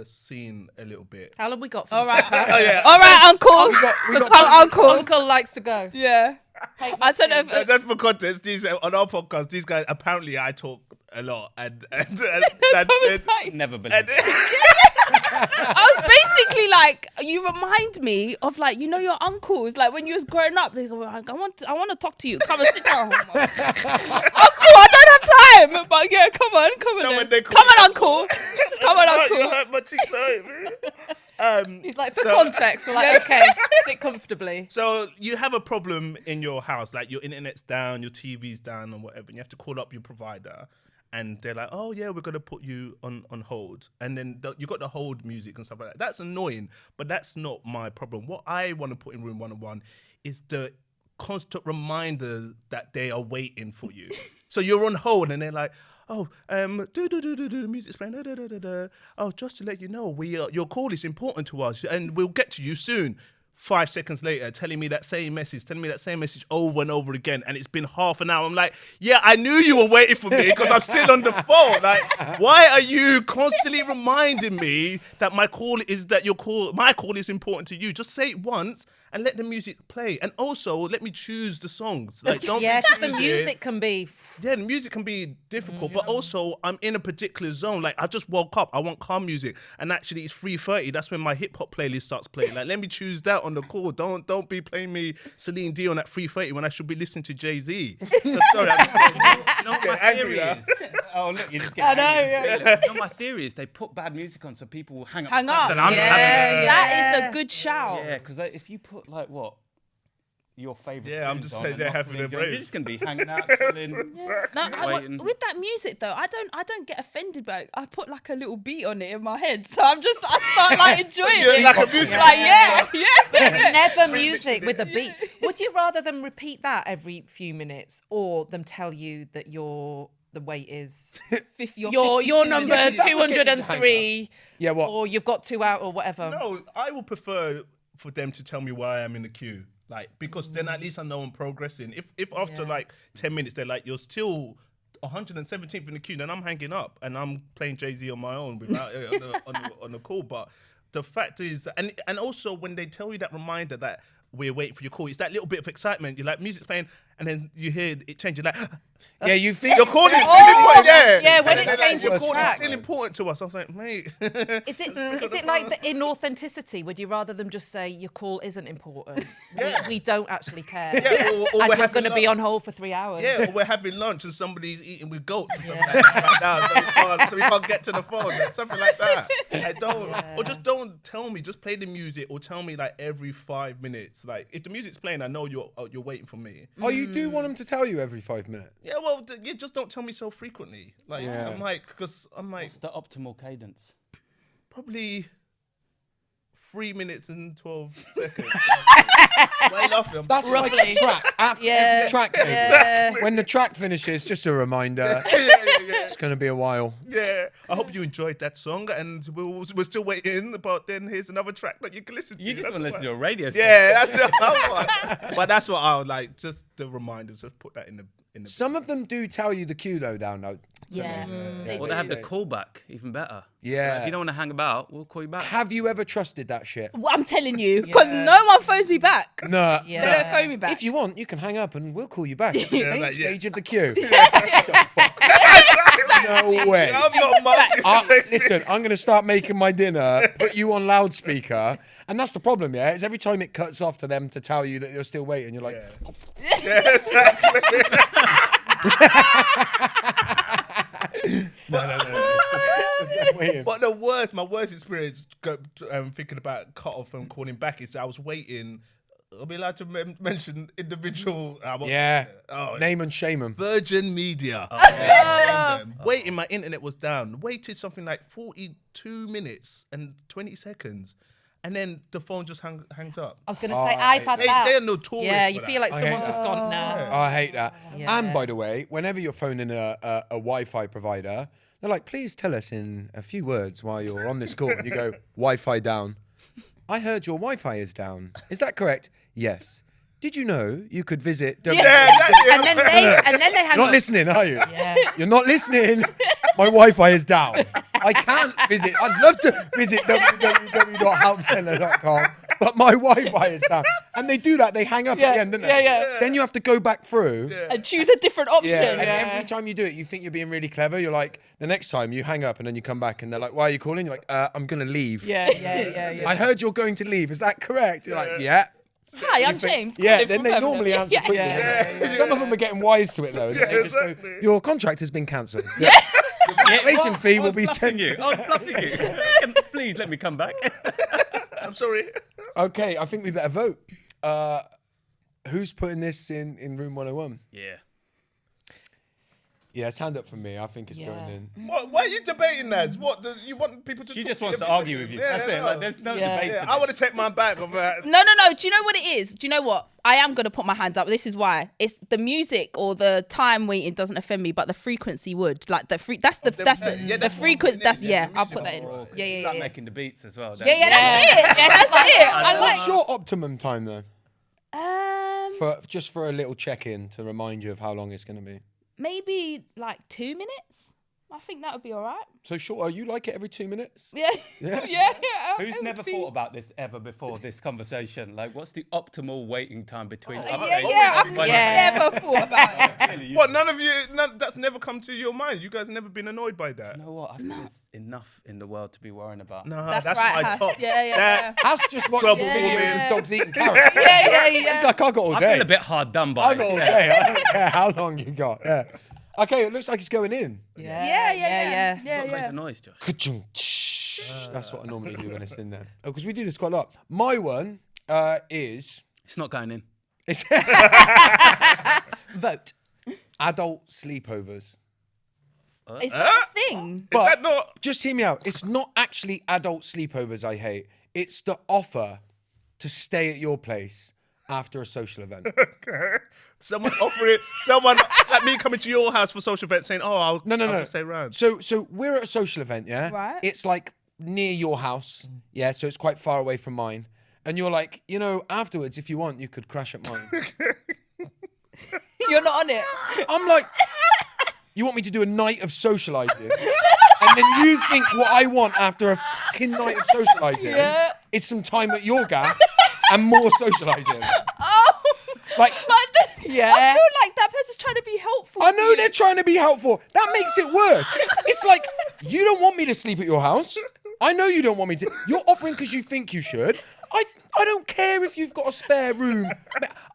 scene a little bit. How long we got for All this right. podcast? Oh yeah. All right, Uncle. Because Uncle. Uncle likes to go. Yeah. I don't know if Just for context, on our podcast, these guys apparently I talk a lot, and that's it. like, Never believed. I was basically like, you remind me of like, your uncles, like when you was growing up, they go, I want to talk to you. Come and sit down. Uncle, I don't have time. But yeah, come on. So when Then. they call Come me on, Uncle. Come on, You Uncle. hurt my cheeks, man. He's like, for context, we're like, okay, sit comfortably. So you have a problem in your house, like your internet's down, your TV's down, or whatever, and you have to call up your provider, and they're like, "Oh yeah, we're gonna put you on hold," and then you got the hold music and stuff like that. That's annoying, but that's not my problem. What I want to put in room 101 is the constant reminder that they are waiting for you. So you're on hold, and they're like, "Oh, the music's playing. Oh, just to let you know, your call is important to us, and we'll get to you soon." 5 seconds later, telling me that same message over and over again, and it's been half an hour. I'm like, yeah, I knew you were waiting for me because I'm still on the phone. Like, why are you constantly reminding me that my call is important to you? Just say it once and let the music play, and also let me choose the songs. Like, don't Yeah, be because the choosing- music can be. Yeah, the music can be difficult, but also I'm in a particular zone. Like, I just woke up, I want calm music, and actually it's 3:30. That's when my hip hop playlist starts playing. Like, let me choose that on the call. Don't be playing me Celine Dion at 3:30 when I should be listening to Jay-Z. So, sorry, I'm just You know what getting my angry theory now. is? Oh look, you just get. I know, angry. yeah. You know my theory is they put bad music on so people will hang up. Hang up. And I'm Yeah, having it. yeah. That is a good shout. Yeah, because if you put like what your favourite. Yeah, I'm tunes just on saying and they're not having really a enjoying it. break. You're just gonna be hanging out, chilling, No, waiting. with that music though, I don't get offended by it. I put like a little beat on it in my head, so I start like enjoying You're it. like a music Like yeah. It's never music with a beat. Would you rather them repeat that every few minutes, or them tell you that the weight is your 52 number minutes. 203, Yeah, what? or you've got 2 out or whatever? No, I would prefer for them to tell me where I am in the queue. Like, because then at least I know I'm progressing. If after like 10 minutes they're like, you're still 117th in the queue, then I'm hanging up and I'm playing Jay-Z on my own without on the call. But the fact is, and also when they tell you that reminder that we're waiting for your call, it's that little bit of excitement. You're like, music's playing, and then you hear it change. You're like, Yeah, you think your call is still important. Yeah, when And it they're changes your call track. is still important to us. I was like, mate. Is it like the inauthenticity? Would you rather them just say your call isn't important? We don't actually care. Yeah, or And we're you're having going to be lunch. on hold for 3 hours. Yeah, or we're having lunch and somebody's eating with goats or something like that. So we can't get to the phone. Something like that. Or just don't tell me. Just play the music, or tell me like every 5 minutes. Like if the music's playing, I know you're waiting for me. Oh, you do want them to tell you every 5 minutes? Yeah, well, you just don't tell me so frequently. Like I'm like, What's the optimal cadence? probably 3 minutes and 12 seconds. Why are you laughing? That's like a track. After every track finishes. When the track finishes, just a reminder. It's going to be a while. Yeah, I hope you enjoyed that song, and we're still waiting. But then here's another track that you can listen to. You just That's want to listen to what- a radio station. Yeah, that's what I want. But that's what I would like. Just the reminders. Just put that in the. Some of them do tell you the cue though, down though. Yeah. Or they have the callback, even better. Yeah. Like, if you don't want to hang about, we'll call you back. Have you ever trusted that shit? Well, I'm telling you, because no one phones me back. No. They don't phone me back. If you want, you can hang up and we'll call you back at the Yeah, same like, yeah. stage of the queue. No way. I'm not Mark. Listen, I'm going to start making my dinner, put you on loudspeaker, and that's the problem, yeah? Is every time it cuts off to them to tell you that you're still waiting, you're like, Yeah, exactly. no. Just waiting. But my worst experience thinking about cut off and calling back is I was waiting. I'll be allowed to mention individual. Name and shame them. Virgin Media. Waiting, my internet was down. Waited something like 42 minutes and 20 seconds. And then the phone just hangs up. I was going to say, I've had that. They're notorious. Yeah, for you that. feel like I someone's hate just gone, no. I hate that. Yeah. And by the way, whenever you're phoning a Wi-Fi provider, they're like, please tell us in a few words while you're on this call. And you go, Wi-Fi down. I heard your Wi-Fi is down. Is that correct? Yes. Did you know you could visit... And then they hang You're not up. listening, are you? Yeah. You're not listening. My Wi-Fi is down. I can't visit. I'd love to visit www.helpcenter.com, but my Wi-Fi is down. And they do that. They hang up at the end, don't they? Yeah. Then you have to go back through. And choose a different option. Yeah, and every time you do it, you think you're being really clever. You're like, the next time you hang up and then you come back and they're like, why are you calling? You're like, I'm going to leave. Yeah. I heard you're going to leave. Is that correct? You're like, yeah. Hi, I'm James. Yeah, calling then from they Birmingham. normally answer quickly. Yeah. Some of them are getting wise to it though. And they just go, exactly. your contract has been cancelled. Your cancellation fee will be sent. I was bluffing you. Please let me come back. I'm sorry. Okay, I think we better vote. Who's putting this in room 101? Yeah. Yeah, it's hand up for me. I think it's going in. Why are you debating that? You want people to? She talk just to wants to every argue with second? you. That's it. Like, there's no debate. Yeah, today. I want to take mine back. Of that. No. Do you know what it is? Do you know what? I am going to put my hand up. This is why. It's the music or the time waiting doesn't offend me, but the frequency would. Like the that's the frequency. That's I'll put that in. Yeah. Like making the beats as well. Yeah, that's it. Yeah, that's it. I like. What's your optimum time though? Um, For a little check-in to remind you of how long it's going to be. maybe like 2 minutes. I think that would be all right. So short, you like it every 2 minutes? Yeah. Yeah. Who's never thought about this ever before this conversation? Like, what's the optimal waiting time between? I've never thought about it. Really, What? None of you? That's never come to your mind. You guys have never been annoyed by that. You know what? I think there's enough in the world to be worrying about. No, That's that's right, my Hash. top. Yeah. That's just what Global videos warming. of dogs eating carrots. Yeah. It's like I got all I day. feel a bit hard done by I it. got all day. I don't care how long you got. Yeah. Okay, it looks like it's going in. Yeah. Not make the noise, Josh. Ka-chung, that's what I normally do when it's in there. Oh, because we do this quite a lot. My one is... It's not going in. It's Vote. adult sleepovers. Is that a thing? But that not- just hear me out. It's not actually adult sleepovers I hate. It's the offer to stay at your place after a social event. Someone offering, someone like me coming to your house for social event saying, "Oh, I'll No. just stay around." So we're at a social event, yeah? Right. It's like near your house, yeah? So it's quite far away from mine. And you're like, afterwards, if you want, you could crash at mine. You're not on it. I'm like, you want me to do a night of socialising? And then you think what I want after a fucking night of socialising is some time at your gaff and more socialising. Oh, Like, Yeah. I feel like that person's trying to be helpful. I to know you. they're trying to be helpful. That makes it worse. It's like, you don't want me to sleep at your house. I know you don't want me to. You're offering because you think you should. I don't care if you've got a spare room.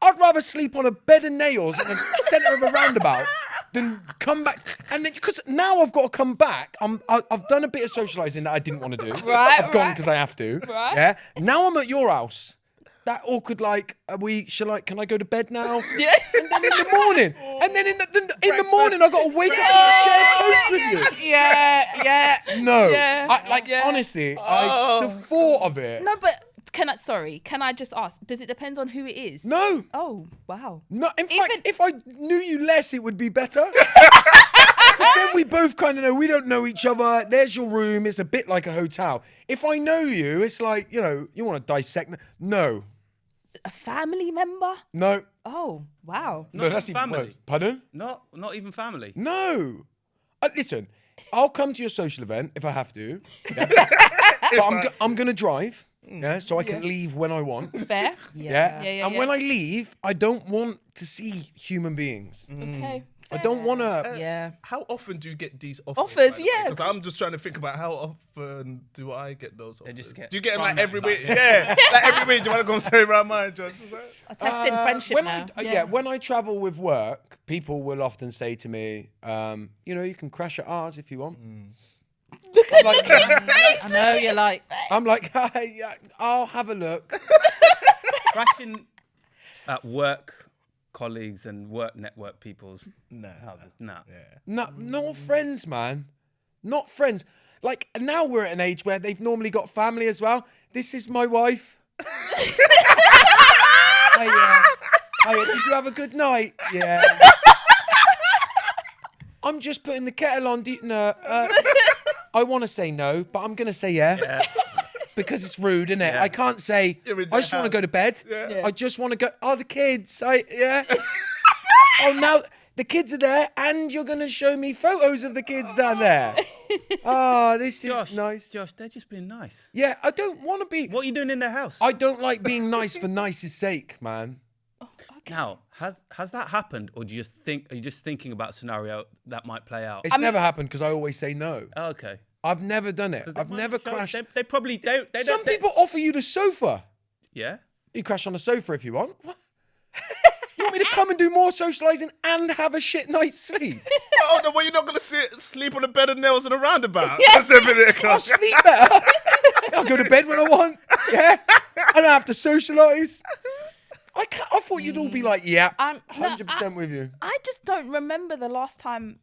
I'd rather sleep on a bed of nails in the centre of a roundabout than come back. And then, because now I've got to come back. I've done a bit of socialising that I didn't want to do. Right, I've gone right. because I have to. Right. Yeah. Now I'm at your house. That awkward, like, can I go to bed now? Yeah. And then in the morning, in the morning, I got to wake up and share toast with you. Yeah. No, Yeah. honestly, the thought of it. No, but can I just ask? Does it depend on who it is? No, Oh, wow. no. In Even- fact, if I knew you less, it would be better. 'Cause then we both kind of know we don't know each other. There's your room. It's a bit like a hotel. If I know you, it's like you want to dissect. No, A family member? no, Oh, wow. no. That's even even family. worse. Pardon? Not even family. No. Listen, I'll come to your social event if I have to. Yeah. But I'm going to drive, yeah, so I can leave when I want. Fair. Yeah. Yeah, And when I leave, I don't want to see human beings. Okay. I don't want to. Yeah. How often do you get these offers? Offers, yeah, Because I'm just trying to think about how often do I get those offers? just get do you get them like thrown every at week? you. Yeah, like every week. Do you want to come stay around mine, Josh? Is that- A testing friendship when now. when I travel with work, people will often say to me, you can crash at ours if you want. Look at his face. I know you're like, I'm like, yeah, I'll have a look. Crashing at work colleagues and work network people's houses. Nah. No, not friends, man. Not friends. Like, now we're at an age where they've normally got family as well. This is my wife. Hiya. Did you have a good night? Yeah. I'm just putting the kettle on. I want to say no, but I'm going to say yeah. Because it's rude, isn't it? Yeah. I can't say, You're in I just the want to go to bed. Yeah. I just want to go, the kids. Oh, now the kids are there and you're going to show me photos of the kids down there. Oh, this is nice. Josh, they're just being nice. Yeah, I don't want to be. What are you doing in their house? I don't like being nice for nice's sake, man. Now, has that happened, or do you just are you just thinking about a scenario that might play out? It's never happened because I always say no. Oh, okay. I've never done it. 'Cause they I've might never show- crashed. They probably don't. Some people offer you the sofa. Yeah. You crash on the sofa if you want. What? You want me to come and do more socialising and have a shit night's sleep? Oh no, well you're not gonna sleep on a bed of nails in a roundabout. That's a minute. I'll sleep better. I'll go to bed when I want. Yeah. I don't have to socialise. I thought you'd all be like, yeah, I'm 100% with you. I just don't remember the last time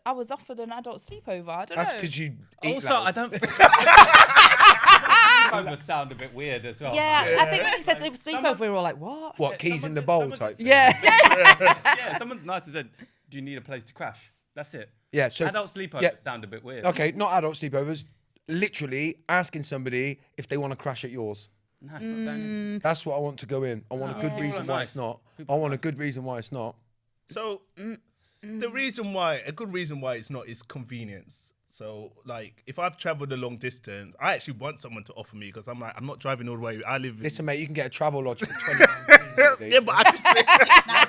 I was offered an adult sleepover. I don't That's know. because you eat Also, loud. I don't. Sleepover sound a bit weird as well. yeah. I think when you said sleepover, we were all like, what? What, keys in the bowl type thing? Yeah. Yeah, someone's nice and said, "Do you need a place to crash?" That's it. Yeah, so Adult sleepovers yeah. sound a bit weird. Okay, not adult sleepovers. Literally asking somebody if they want to crash at yours. No, it's not going That's what I want to go in. I want a good reason why it's not. I want a good reason why it's not. So the reason why, a good reason why it's not is convenience. So like if I've travelled a long distance, I actually want someone to offer me because I'm like, I'm not driving all the way. I live in... Listen, mate, you can get a travel lodge for 20. Yeah, but I just...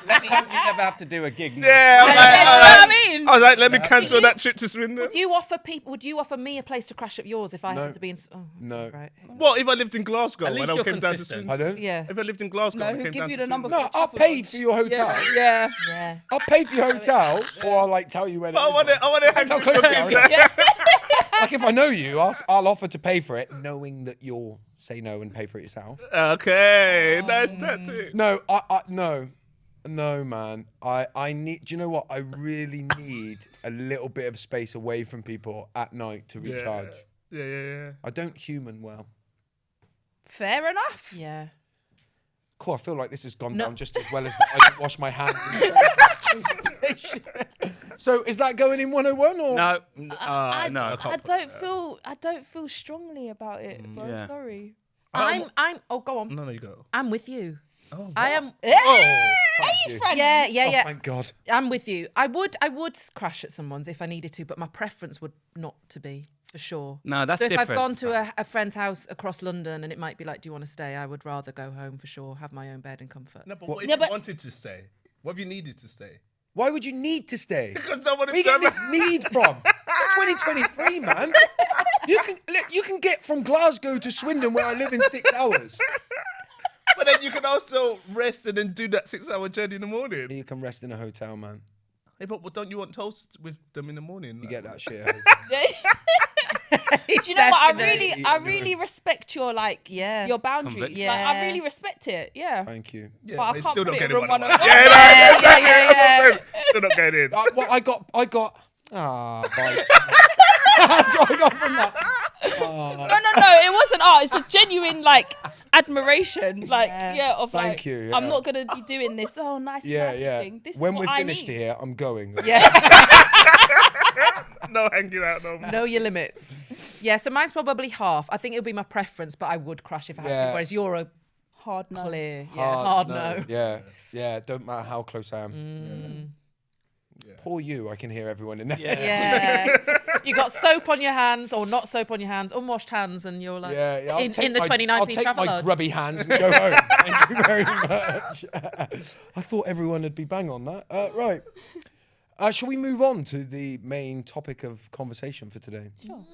Let's hope you never have to do a gig. now. Yeah, You know what I mean? I was like, let me cancel that trip to Swindon. Would you offer me a place to crash at yours if I happened to be in? Oh, No. Right. What if I lived in Glasgow At least and I you're came down to consistent. Swindon? Pardon? Yeah. If I lived in Glasgow No, and I he'll came give down you to the number. Swindon. No, I'll pay for your hotel. Yeah. Yeah. I'll pay for your hotel, or I'll like tell you when. But I want to hang How with close your they are. kids. Like if I know you, I'll offer to pay for it, knowing that you'll say no and pay for it yourself. Okay, nice tattoo. No, no, man. I need. Do you know what? I really need a little bit of space away from people at night to recharge. Yeah. I don't human well. Fair enough. Yeah. Cool. I feel like this has gone No. down just as well as that I didn't wash my hands. In the station. So is that going in 101 or? No, No, I can't don't feel strongly about it, bro. Yeah. Sorry. Oh, go on. No, you go. I'm with you. Oh, I am. Thank you. Yeah. Thank God. I'm with you. I would crash at someone's if I needed to, but my preference would not to be, for sure. No, that's so if different. I've gone to a friend's house across London and it might be like, do you want to stay? I would rather go home for sure, have my own bed and comfort. No, but what if Yeah, you but- wanted to stay? What if you needed to stay? Why would you need to stay? Because someone Where are you getting this need from? 2023, man. You can get from Glasgow to Swindon, where I live, in 6 hours. But then you can also rest and then do that 6-hour journey in the morning. You can rest in a hotel, man. Hey, but don't you want toast with them in the morning? You get that shit. Do you know what? Definitely. I really respect your Yeah. your boundaries. Conviction. Like, I Yeah. really respect it. Yeah. Thank you. Yeah, But I but it's can't still put not it getting in one. one of them. Yeah, that's what I'm saying. Still not getting in. What I got. Bye. That's what I got from that. No, it wasn't art. It's a genuine admiration. Of Thank you, I'm yeah. not gonna be doing this. Oh, nice. Thing. This When is we're what finished I need. here, I'm going. Yeah. No hanging out no more. Know your limits. Yeah, so mine's probably half. I think it would be my preference, but I would crash if I had to. Yeah. Whereas you're a Hard no. clear, hard no. Yeah. Don't matter how close I am. Yeah. Poor you. I can hear everyone in there. Yeah. You got soap on your hands or not soap on your hands, unwashed hands, and you're like I'll in take the my- 29p I'll take travel my lodge. grubby hands and go home. Thank you very much. I thought everyone would be bang on that. Right. Shall we move on to the main topic of conversation for today? Sure.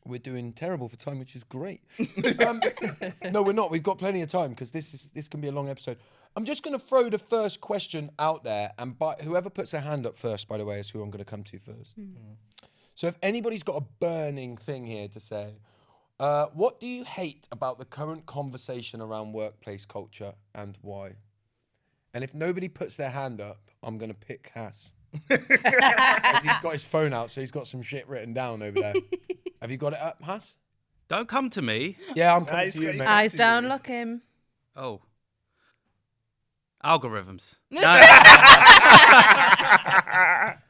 We're doing terrible for time, which is great. No, we're not. We've got plenty of time because this can be a long episode. I'm just going to throw the first question out there, and whoever puts their hand up first, by the way, is who I'm going to come to first. So if anybody's got a burning thing here to say, what do you hate about the current conversation around workplace culture and why? And if nobody puts their hand up, I'm going to pick Hass. 'Cause he's got his phone out, so he's got some shit written down over there. Have you got it up, Hass? Don't come to me. Yeah, I'm coming Nice, to you, great. mate. Eyes down, look him. Oh. Algorithms. No.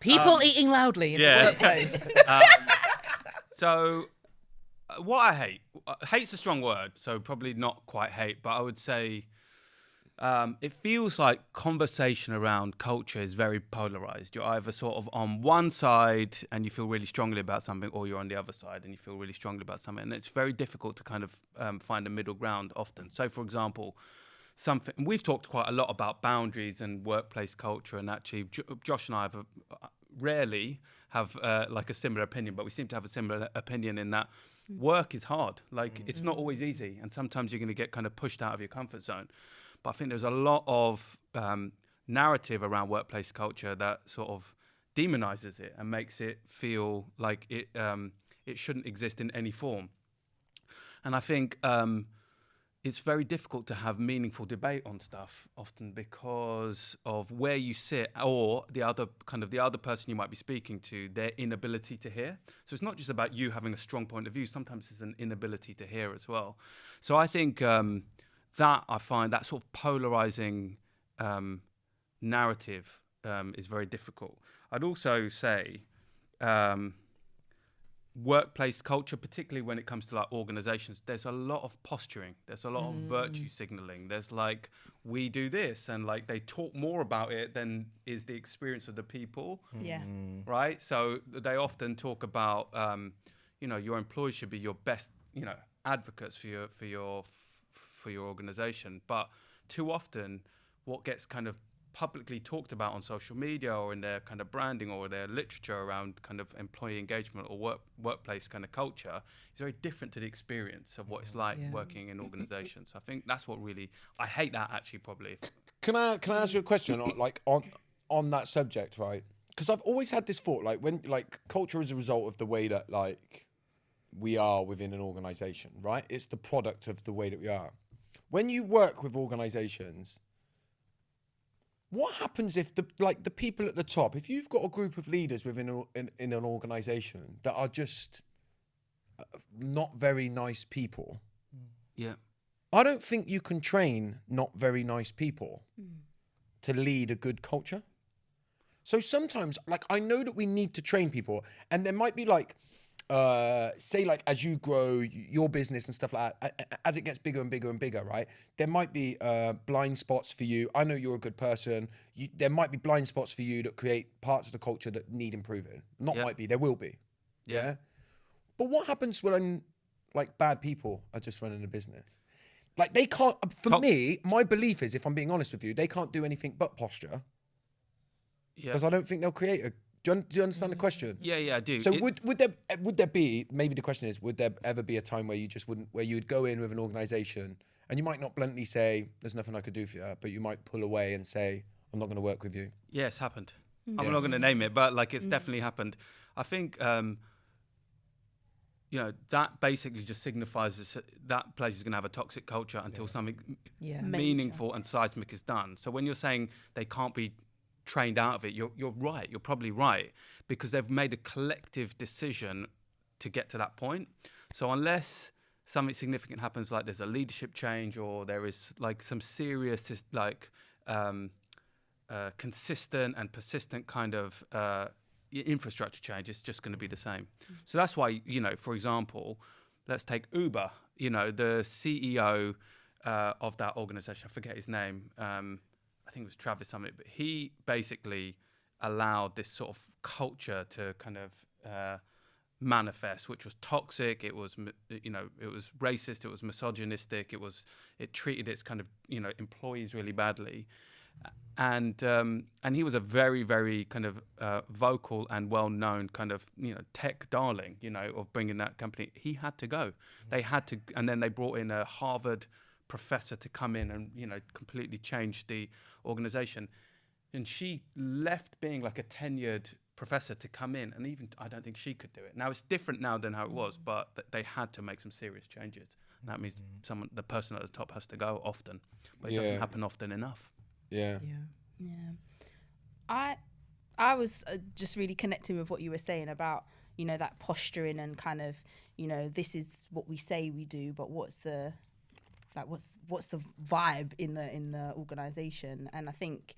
People eating loudly in the workplace. So, what I hate, hate's a strong word, so probably not quite hate, but I would say it feels like conversation around culture is very polarized. You're either sort of on one side and you feel really strongly about something, or you're on the other side and you feel really strongly about something. And it's very difficult to kind of find a middle ground often. So, for example, we've talked quite a lot about boundaries and workplace culture, and actually Josh and I have rarely have like a similar opinion, but we seem to have a similar opinion in that work is hard. Like it's not always easy, and sometimes you're going to get kind of pushed out of your comfort zone. But I think there's a lot of narrative around workplace culture that sort of demonizes it and makes it feel like it shouldn't exist in any form. And I think it's very difficult to have meaningful debate on stuff often because of where you sit or the other person you might be speaking to, their inability to hear. So it's not just about you having a strong point of view. Sometimes it's an inability to hear as well. So I think that I find that sort of polarizing narrative is very difficult. I'd also say workplace culture, particularly when it comes to like organizations, there's a lot of posturing, there's a lot of virtue signaling, there's like we do this, and like they talk more about it than is the experience of the people. Yeah. Right, so they often talk about your employees should be your best advocates for your organization, but too often what gets kind of publicly talked about on social media or in their kind of branding or their literature around kind of employee engagement or workplace kind of culture is very different to the experience of what it's like working in organizations. So I think that's what really I hate that actually probably. Can I ask you a question on that subject, right? Because I've always had this thought, like when culture is a result of the way that like we are within an organization, right? It's the product of the way that we are. When you work with organizations, what happens if the people at the top, if you've got a group of leaders within in an organization that are just not very nice people? Yeah. I don't think you can train not very nice people to lead a good culture. So sometimes, like, I know that we need to train people, and there might be like, say like as you grow your business and stuff like that, as it gets bigger and bigger and bigger, right? There might be blind spots for you. I know you're a good person. There might be blind spots for you that create parts of the culture that need improving. Not might be, there will be. Yeah. But what happens when like bad people are just running a business? Like they can't, for me, my belief is, if I'm being honest with you, they can't do anything but posture. Yeah. Because I don't think they'll create a, do you understand the question? Yeah, I do. So would there be, maybe the question is, would there ever be a time where you just wouldn't, where you'd go in with an organization and you might not bluntly say, there's nothing I could do for you, but you might pull away and say, I'm not going to work with you? Yeah, it's happened. I'm not going to name it, but like it's definitely happened. I think, you know, that basically just signifies that place is going to have a toxic culture until something meaningful and seismic is done. So when you're saying they can't be trained out of it, you're right. You're probably right, because they've made a collective decision to get to that point. So unless something significant happens, like there's a leadership change or there is like some serious like consistent and persistent kind of infrastructure change, it's just going to be the same. So that's why, you know, for example, let's take Uber. You know, the CEO of that organization, I forget his name, I think it was Travis Summit, but he basically allowed this sort of culture to kind of manifest, which was toxic. It was, you know, it was racist. It was misogynistic. It treated its kind of, you know, employees really badly. And he was a very, very kind of vocal and well-known kind of, you know, tech darling, you know, of bringing that company. He had to go. They had to, and then they brought in a Harvard professor to come in and, you know, completely change the organization. And she left being like a tenured professor to come in, and even I don't think she could do it. Now it's different now than how it was, but they had to make some serious changes. And that means the person at the top has to go often, but it doesn't happen often enough. Yeah. I was just really connecting with what you were saying about, you know, that posturing and kind of, you know, this is what we say we do, but what's the vibe in the organization? And I think,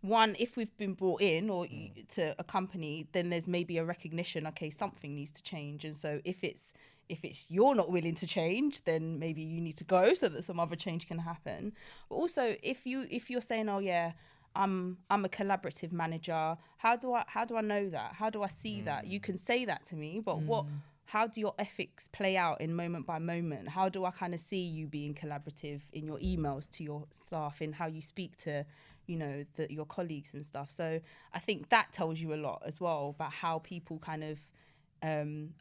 one, if we've been brought in or to a company, then there's maybe a recognition, okay, something needs to change. And so if it's you're not willing to change, then maybe you need to go so that some other change can happen. But also, if you're saying, oh yeah, I'm a collaborative manager, how do I know that? How do I see that? You can say that to me, but how do your ethics play out in moment by moment? How do I kind of see you being collaborative in your emails to your staff, in how you speak to, you know, your colleagues and stuff? So I think that tells you a lot as well about how people kind of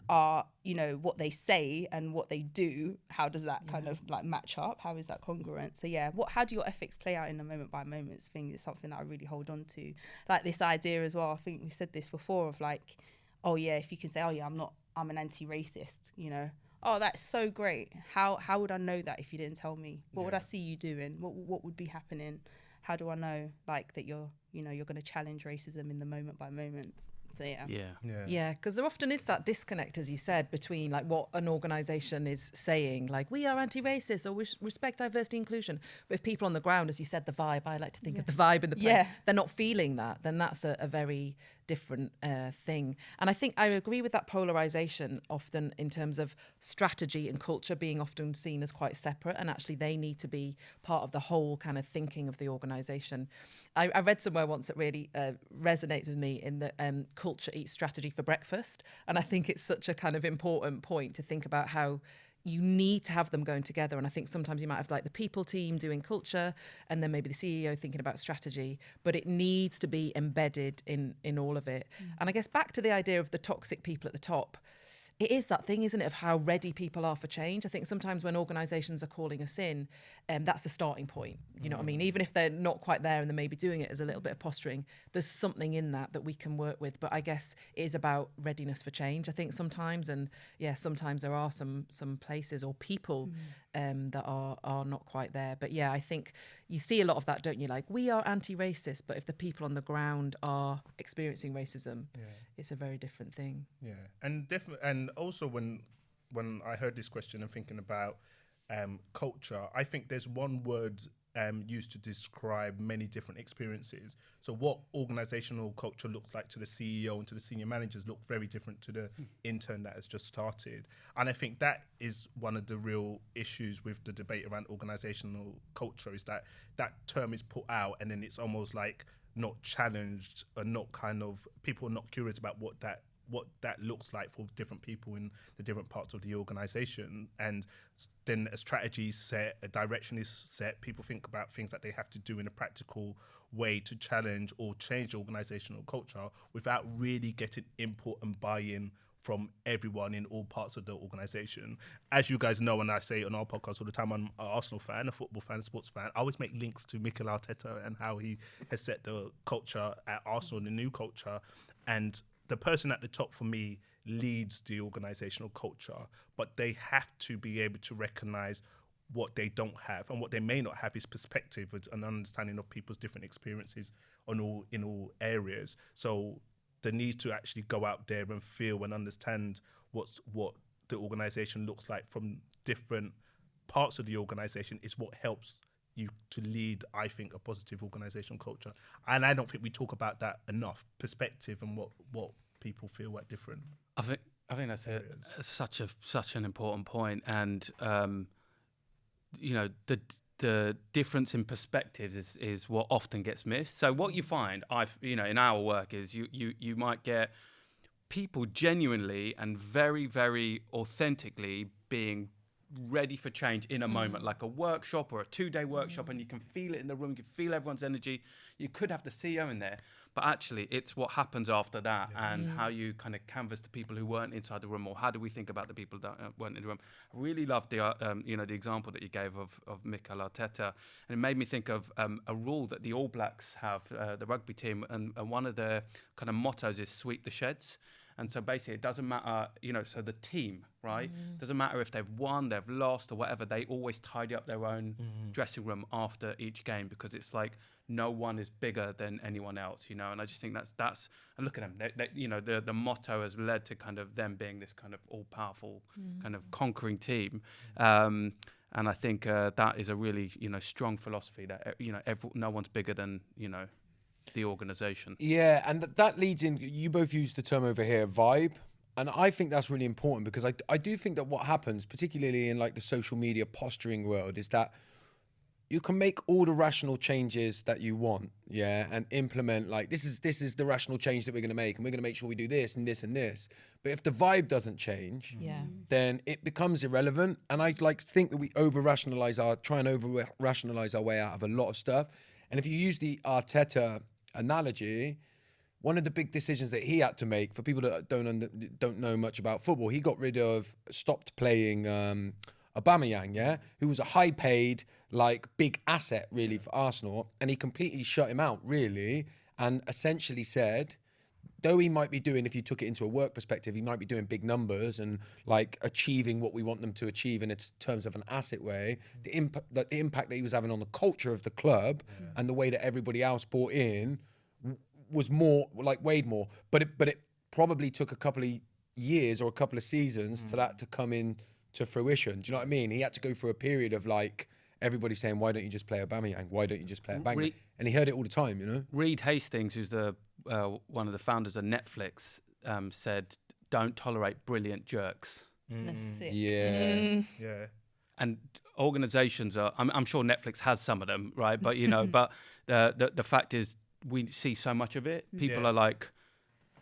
are, you know, what they say and what they do. How does that kind of like match up? How is that congruent? So yeah, how do your ethics play out in the moment by moments thing is something that I really hold on to. Like this idea as well, I think we said this before, of like, oh yeah, if you can say, oh yeah, I'm an anti-racist, you know, oh, that's so great. How would I know that if you didn't tell me? What would I see you doing? What would be happening? How do I know like that you're going to challenge racism in the moment by moment? So yeah, because there often is that disconnect, as you said, between like what an organisation is saying, like we are anti-racist or we respect diversity inclusion, but if people on the ground, as you said, the vibe, I like to think of the vibe in the place, they're not feeling that, then that's a very different thing. And I think I agree with that polarisation often in terms of strategy and culture being often seen as quite separate, and actually they need to be part of the whole kind of thinking of the organisation. I read somewhere once that really resonates with me in the culture eats strategy for breakfast. And I think it's such a kind of important point to think about how you need to have them going together. And I think sometimes you might have like the people team doing culture and then maybe the CEO thinking about strategy, but it needs to be embedded in all of it. And I guess back to the idea of the toxic people at the top, it is that thing, isn't it, of how ready people are for change. I think sometimes when organisations are calling us in, that's a starting point. You know what I mean? Even if they're not quite there and they may be doing it as a little bit of posturing, there's something in that we can work with. But I guess it is about readiness for change, I think, sometimes. And yeah, sometimes there are some places or people that are not quite there. But yeah, I think you see a lot of that, don't you? Like, we are anti-racist, but if the people on the ground are experiencing racism, it's a very different thing. Yeah, and also when I heard this question and thinking about culture, I think there's one word used to describe many different experiences. So what organizational culture looks like to the CEO and to the senior managers look very different to the intern that has just started. And I think that is one of the real issues with the debate around organizational culture, is that that term is put out and then it's almost like not challenged, or not kind of, people are not curious about what that looks like for different people in the different parts of the organization. And then a strategy is set, a direction is set, people think about things that they have to do in a practical way to challenge or change organizational culture without really getting input and buy-in from everyone in all parts of the organization. As you guys know, and I say on our podcast all the time, I'm an Arsenal fan, a football fan, a sports fan. I always make links to Mikel Arteta and how he has set the culture at Arsenal, the new culture. And the person at the top for me leads the organizational culture, but they have to be able to recognize what they don't have, and what they may not have is perspective, it's an understanding of people's different experiences in all areas. So the need to actually go out there and feel and understand what the organization looks like from different parts of the organization is what helps you to lead, I think, a positive organizational culture. And I don't think we talk about that enough, perspective and what people feel at different. I think that's such an important point, and you know, the difference in perspectives is what often gets missed. So what you find, in our work, is you might get people genuinely and very, very authentically being ready for change in a moment, like a workshop or a 2-day workshop, and you can feel it in the room, you can feel everyone's energy. You could have the CEO in there, but actually it's what happens after that, and how you kind of canvas the people who weren't inside the room, or how do we think about the people that weren't in the room. I really loved the example that you gave of Mikel Arteta, and it made me think of a rule that the All Blacks have, the rugby team, and one of their kind of mottos is sweep the sheds. And so basically it doesn't matter, so the team, right? Doesn't matter if they've won, they've lost or whatever, they always tidy up their own dressing room after each game, because it's like no one is bigger than anyone else, and I just think that's and look at them, the motto has led to kind of them being this kind of all-powerful kind of conquering team. And I think that is a really, strong philosophy that, no one's bigger than, the organization. Yeah, and that leads in, you both use the term over here, vibe. And I think that's really important, because I do think that what happens, particularly in like the social media posturing world, is that you can make all the rational changes that you want, and implement like, this is the rational change that we're going to make, and we're going to make sure we do this and this and this. But if the vibe doesn't change, then it becomes irrelevant. And I think that we try and over rationalize our way out of a lot of stuff. And if you use the Arteta analogy, one of the big decisions that he had to make, for people that don't know much about football, he stopped playing Aubameyang, who was a high-paid, big asset really for Arsenal, and he completely shut him out really, and essentially said, though he might be doing, if you took it into a work perspective, he might be doing big numbers and achieving what we want them to achieve in terms of an asset way, the impact that he was having on the culture of the club and the way that everybody else bought in was weighed more. But it probably took a couple of years or a couple of seasons to that to come in to fruition. Do you know what I mean? He had to go through a period of everybody saying, why don't you just play Aubameyang? Why don't you just play Aubameyang? And he heard it all the time, Reed Hastings, who's the one of the founders of Netflix, said, don't tolerate brilliant jerks. That's sick. Yeah. Yeah. And organizations are, I'm sure Netflix has some of them, right? But, but the fact is, we see so much of it. People are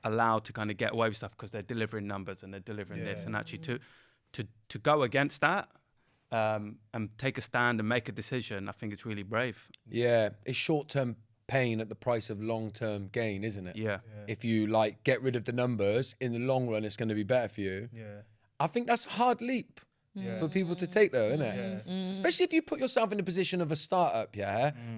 allowed to kind of get away with stuff because they're delivering numbers and they're delivering this. And actually to go against that and take a stand and make a decision, I think it's really brave. Yeah, it's short-term pain at the price of long-term gain, isn't it? Yeah. If you like get rid of the numbers, in the long run, it's going to be better for you. Yeah. I think that's a hard leap for people to take, though, isn't it? Especially if you put yourself in the position of a startup,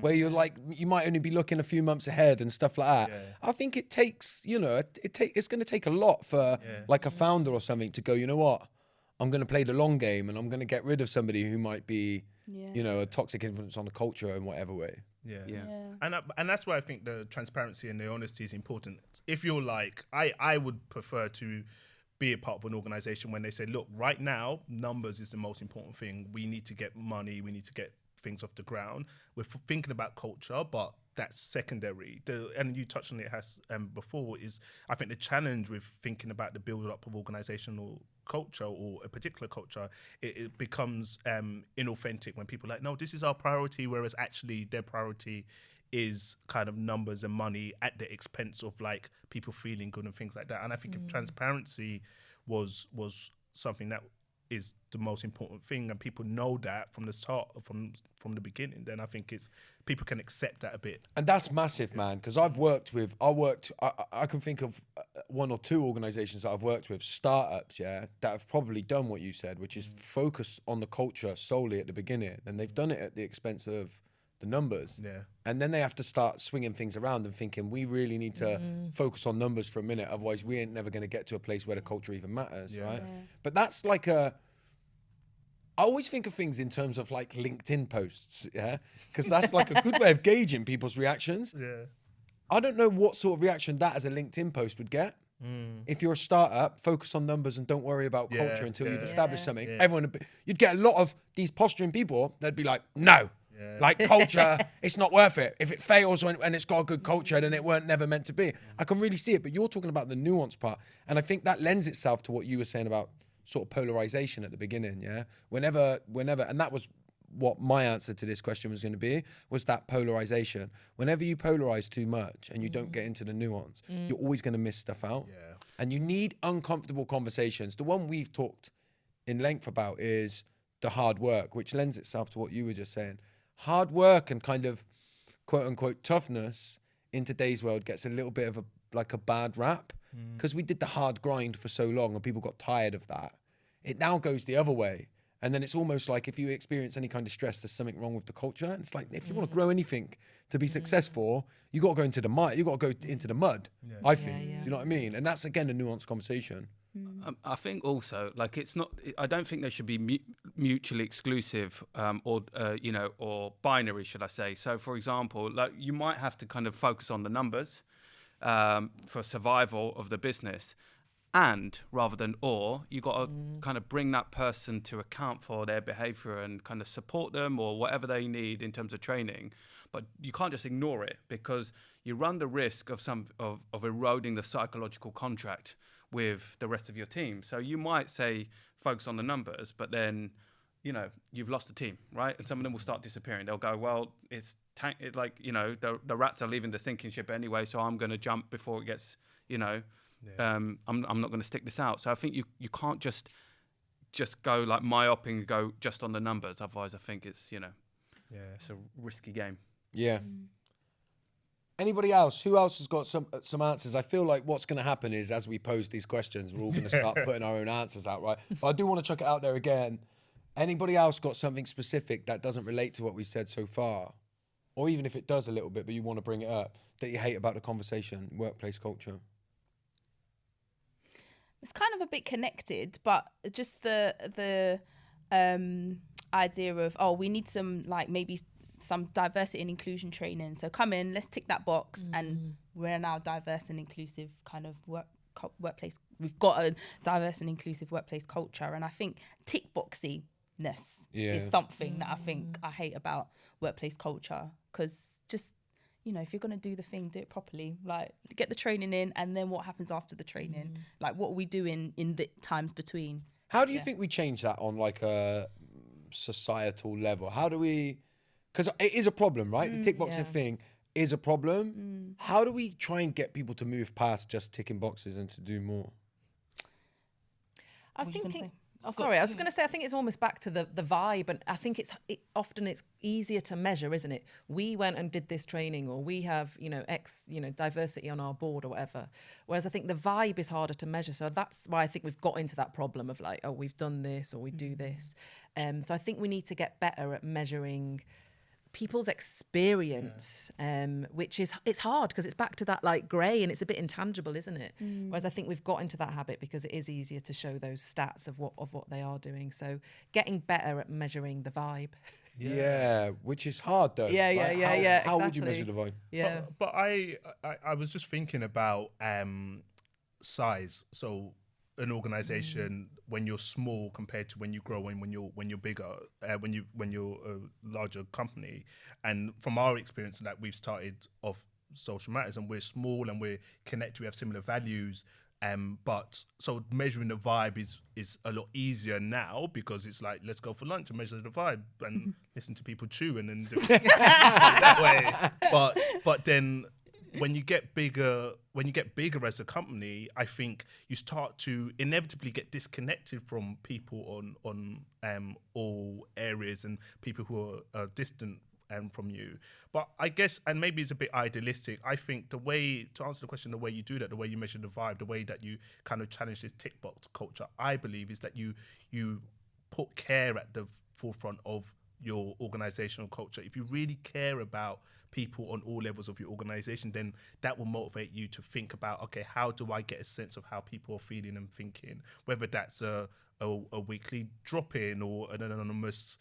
where you're like, you might only be looking a few months ahead and stuff like that. I think it takes, it's going to take a lot for like a founder or something to go, you know what, I'm going to play the long game and I'm going to get rid of somebody who might be, a toxic influence on the culture in whatever way. And that's why I think the transparency and the honesty is important. If you're like, I would prefer to be a part of an organization when they say, look, right now, numbers is the most important thing. We need to get money. We need to get things off the ground. We're thinking about culture, but that's secondary. And you touched on it before, is I think the challenge with thinking about the build up of organizational culture or a particular culture, it becomes inauthentic when people are like, no, this is our priority, whereas actually their priority is kind of numbers and money at the expense of like people feeling good and things like that. And I think if transparency was something that is the most important thing, and people know that from the start, from the beginning, then I think people can accept that a bit. And that's massive, man, because I can think of one or two organizations that I've worked with, startups, that have probably done what you said, which is focus on the culture solely at the beginning. And they've done it at the expense of the numbers. And then they have to start swinging things around and thinking, we really need to focus on numbers for a minute, otherwise we ain't never going to get to a place where the culture even matters, right? But that's like I always think of things in terms of like LinkedIn posts, because that's like a good way of gauging people's reactions. I don't know what sort of reaction that as a LinkedIn post would get. If you're a startup, focus on numbers and don't worry about culture until you've established something. You'd get a lot of these posturing people that'd be like, no, like culture, it's not worth it. If it fails and it's got a good culture, then it weren't never meant to be. I can really see it, but you're talking about the nuance part. And I think that lends itself to what you were saying about sort of polarization at the beginning, Whenever, and that was what my answer to this question was going to be, was that polarization. Whenever you polarize too much and you don't get into the nuance, you're always going to miss stuff out. And you need uncomfortable conversations. The one we've talked in length about is the hard work, which lends itself to what you were just saying. Hard work and kind of quote unquote toughness in today's world gets a little bit of a bad rap, because we did the hard grind for so long and people got tired of that. It now goes the other way. And then it's almost like if you experience any kind of stress, there's something wrong with the culture. And it's like, if you want to grow anything to be successful, you got to go into the mud. You got to go into the mud, I think. Do you know what I mean? And that's, again, a nuanced conversation. I think also, like, I don't think they should be mutually exclusive or binary, should I say. So, for example, like, you might have to kind of focus on the numbers for survival of the business. And rather than you got to kind of bring that person to account for their behavior and kind of support them or whatever they need in terms of training. But you can't just ignore it, because you run the risk of eroding the psychological contract with the rest of your team. So you might say focus on the numbers, but then you've lost the team, right? And some of them will start disappearing. They'll go, well, the rats are leaving the sinking ship anyway, so I'm going to jump before it gets, I'm not going to stick this out. So I think you can't just go like myopic and go just on the numbers. Otherwise, I think it's it's a risky game. Anybody else? Who else has got some answers? I feel like what's going to happen is, as we pose these questions, we're all going to start putting our own answers out, right? But I do want to chuck it out there again. Anybody else got something specific that doesn't relate to what we said so far? Or even if it does a little bit, but you want to bring it up, that you hate about the conversation, workplace culture? It's kind of a bit connected, but just the idea of, we need some, like, maybe some diversity and inclusion training. So come in, let's tick that box, and we're now diverse and inclusive kind of workplace. We've got a diverse and inclusive workplace culture, and I think tick boxiness is something that I think I hate about workplace culture, because just, if you're going to do the thing, do it properly. Like, get the training in, and then what happens after the training? Like, what are we doing in the times between? How do you think we change that on like a societal level? How do we... Because it is a problem, right? The tick boxing thing is a problem. How do we try and get people to move past just ticking boxes and to do more? I was thinking, Oh, sorry. I was going to say, I think it's almost back to the vibe, and I think often it's easier to measure, isn't it? We went and did this training, or we have, diversity on our board or whatever. Whereas I think the vibe is harder to measure. So that's why I think we've got into that problem of like, oh, we've done this or we do this. So I think we need to get better at measuring people's experience, which is, it's hard because it's back to that like grey, and it's a bit intangible, isn't it? Whereas I think we've got into that habit because it is easier to show those stats of what they are doing. So getting better at measuring the vibe. Yeah, which is hard though. Yeah, Like, how would you exactly. measure the vibe? Yeah. But I was just thinking about size. So an organization when you're small compared to when you grow and when you're bigger, when you're a larger company. And from our experience, that we've started off Social Matters and we're small and we're connected, we have similar values. But so measuring the vibe is a lot easier now because it's like, let's go for lunch and measure the vibe and listen to people chew and then do it that way. But then when you get bigger as a company, I think you start to inevitably get disconnected from people on all areas and people who are distant from you. But I guess, and maybe it's a bit idealistic, I think the way, to answer the question, the way you do that, the way you measure the vibe, the way that you kind of challenge this tick box culture, I believe is that you put care at the forefront of your organizational culture. If you really care about people on all levels of your organization, then that will motivate you to think about, okay, how do I get a sense of how people are feeling and thinking, whether that's a weekly drop-in or an anonymous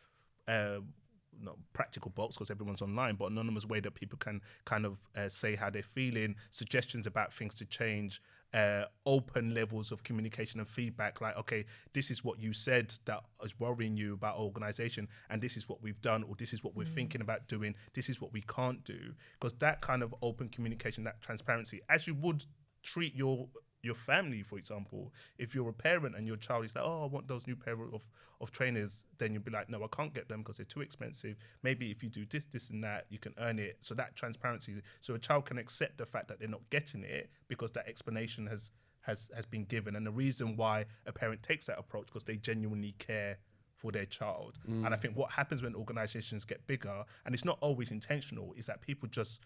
not practical box because everyone's online, but anonymous way that people can kind of say how they're feeling, suggestions about things to change, open levels of communication and feedback, like, okay, this is what you said that is worrying you about our organization, and this is what we've done, or this is what we're thinking about doing, this is what we can't do. Because that kind of open communication, that transparency, as you would treat your family, for example, if you're a parent and your child is like, oh, I want those new pair of trainers, then you'll be like, no, I can't get them because they're too expensive. Maybe if you do this and that, you can earn it. So that transparency, so a child can accept the fact that they're not getting it because that explanation has been given. And the reason why a parent takes that approach, because they genuinely care for their child. And I think what happens when organizations get bigger, and it's not always intentional, is that people just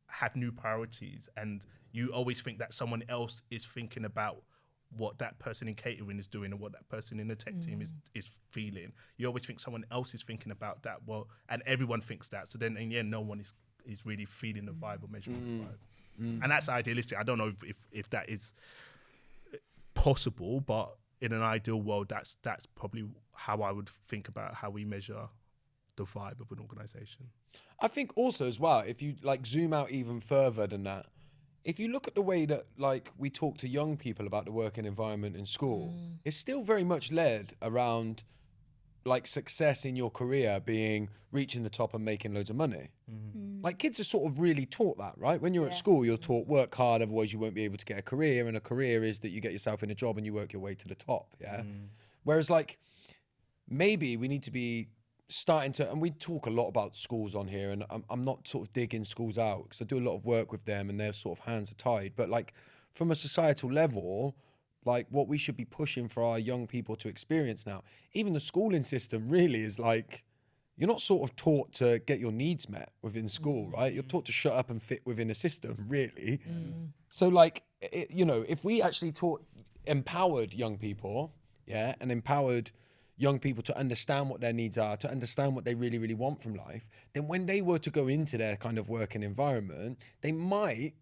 have new priorities, and you always think that someone else is thinking about what that person in catering is doing or what that person in the tech team is feeling. You always think someone else is thinking about that, well, and everyone thinks that. So then in the end, no one is really feeling the vibe or measuring the vibe. And that's idealistic. I don't know if that is possible, but in an ideal world, that's probably how I would think about how we measure the vibe of an organization. I think also as well, if you like zoom out even further than that, if you look at the way that like we talk to young people about the working environment in school, it's still very much led around like success in your career being reaching the top and making loads of money. Like kids are sort of really taught that, right? When you're at school, you're taught work hard, otherwise you won't be able to get a career, and a career is that you get yourself in a job and you work your way to the top, yeah? Whereas like maybe we need to be starting to, and we talk a lot about schools on here, and I'm not sort of digging schools out because I do a lot of work with them and their sort of hands are tied, but like from a societal level, like what we should be pushing for our young people to experience now, even the schooling system really is like, you're not sort of taught to get your needs met within school, right? You're taught to shut up and fit within a system, really. So like, if we actually empowered young people, yeah, and empowered young people to understand what their needs are, to understand what they really, really want from life, then when they were to go into their kind of working environment, they might,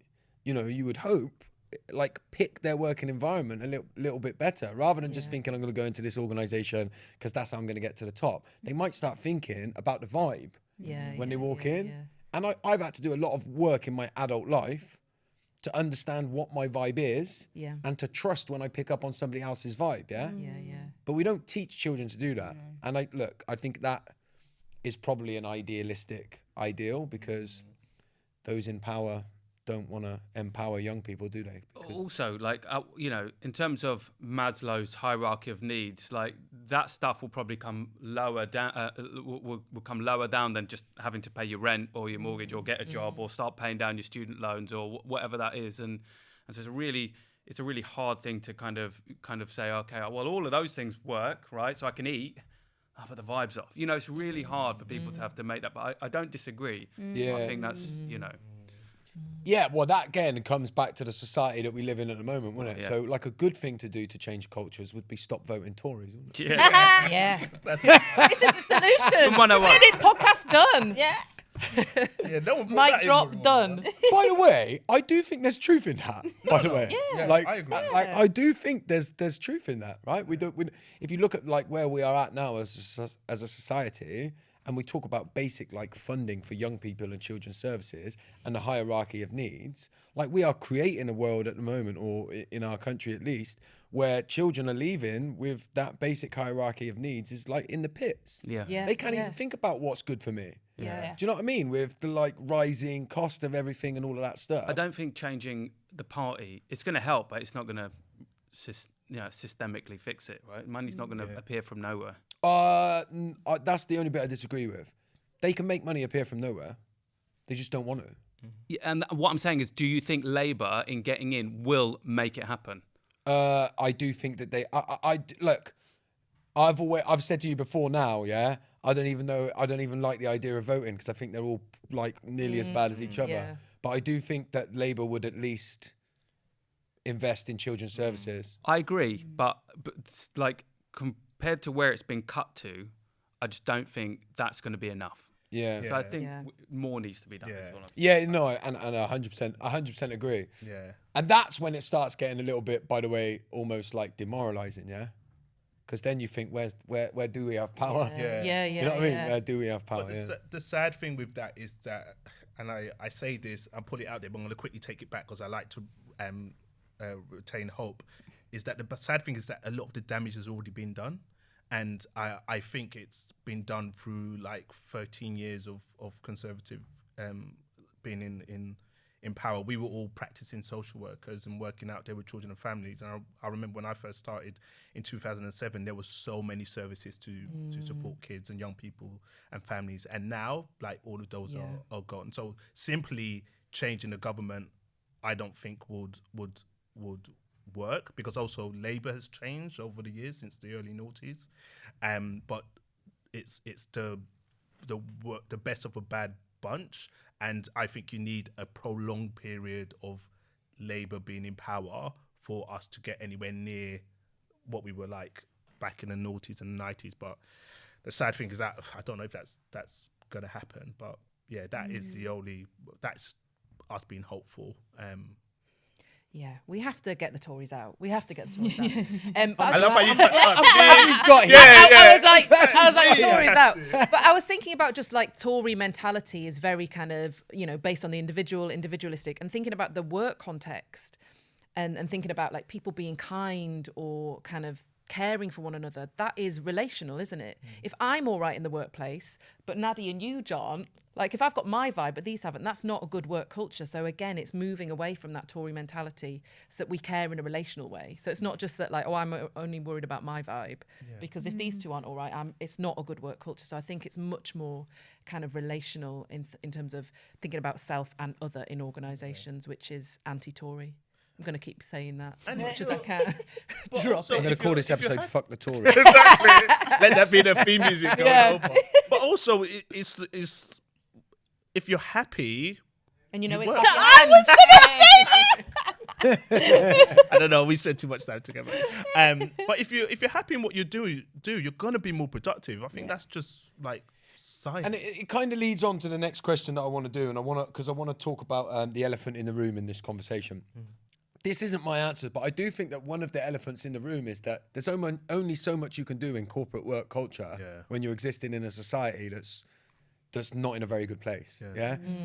you would hope, like pick their working environment a little bit better, rather than just thinking I'm going to go into this organization because that's how I'm going to get to the top. They might start thinking about the vibe when they walk in. And I've had to do a lot of work in my adult life to understand what my vibe is and to trust when I pick up on somebody else's vibe, But we don't teach children to do that. And I think that is probably an idealistic ideal, because those in power don't want to empower young people, do they? Because also, like, in terms of Maslow's hierarchy of needs, like that stuff will probably come lower down, will come lower down than just having to pay your rent or your mortgage or get a job or start paying down your student loans or whatever that is. And so it's a really it's a really hard thing to kind of say, okay, well, all of those things work, right? So I can eat, but the vibe's off. You know, it's really hard for people to have to make that. But I don't disagree. Yeah. I think that's, you know. Yeah, well, that again comes back to the society that we live in at the moment, wouldn't it? Yeah. So, like, a good thing to do to change cultures would be stop voting Tories, wouldn't it? Yeah. Yeah. That's it. This is the solution. From 101. Edit, podcast done. Yeah. Yeah, no one brought Mic that in drop with me. done. By the way, I do think there's truth in that. By the way, Yeah, like, I agree. I do think there's truth in that, right? If you look at like where we are at now as a society, and we talk about basic like funding for young people and children's services and the hierarchy of needs, like we are creating a world at the moment, or in our country at least, where children are leaving with that basic hierarchy of needs is like in the pits. Yeah. Yeah. They can't even think about what's good for me. Yeah. Do you know what I mean? With the like rising cost of everything and all of that stuff. I don't think changing the party, it's going to help, but it's not going to systemically fix it, right? Money's not going to appear from nowhere. That's the only bit I disagree with. They can make money appear from nowhere. They just don't want to. Yeah, and what I'm saying is, do you think Labour in getting in will make it happen? I do think that they. Look. I've said to you before now. Yeah. I don't even like the idea of voting because I think they're all like nearly as bad as each other. Yeah. But I do think that Labour would at least invest in children's services. I agree, but it's like compared to where it's been cut to, I just don't think that's going to be enough. Yeah. So I think Yeah. more needs to be done. Yeah. As well. Yeah, no, and I 100% agree. Yeah. And that's when it starts getting a little bit, by the way, almost like demoralizing, yeah? Because then you think, where do we have power? Yeah. Yeah. You know what I mean? Where do we have power? But the sad thing with that is that, and I say this, I put it out there, but I'm going to quickly take it back because I like to retain hope, is that the sad thing is that a lot of the damage has already been done. And I think it's been done through like 13 years of Conservative being in power. We were all practicing social workers and working out there with children and families. And I remember when I first started in 2007, there were so many services to support kids and young people and families. And now, like, all of those are gone. So simply changing the government, I don't think would work, because also Labour has changed over the years since the early noughties. But it's the best of a bad bunch. And I think you need a prolonged period of Labour being in power for us to get anywhere near what we were like back in the noughties and 90s. But the sad thing is that I don't know if that's going to happen. But yeah, that is that's us being hopeful. Yeah, we have to get the Tories out. We have to get the Tories out. But I love how you We've got here. I was like, Tories out. But I was thinking about just like Tory mentality is very kind of, based on the individualistic, and thinking about the work context and thinking about like people being kind or kind of caring for one another. That is relational, isn't it? If I'm all right in the workplace, but Nadia and you, John, like if I've got my vibe, but these haven't, that's not a good work culture. So again, it's moving away from that Tory mentality so that we care in a relational way. So it's not just that like, I'm only worried about my vibe, because if these two aren't all right, it's not a good work culture. So I think it's much more kind of relational in terms of thinking about self and other in organisations, which is anti-Tory. I'm going to keep saying that as much as I can. Drop so I'm it. going to call this episode "Fuck the Tories." Exactly. Let that be the theme music going over. But also, it's if you're happy. And you know it. work. I was gonna say that. I don't know. We spend too much time together. But if you're happy in what you do, you're gonna be more productive. I think that's just like science. And it kind of leads on to the next question that I want to do, and I want to talk about the elephant in the room in this conversation. This isn't my answer, but I do think that one of the elephants in the room is that there's only so much you can do in corporate work culture when you're existing in a society that's not in a very good place,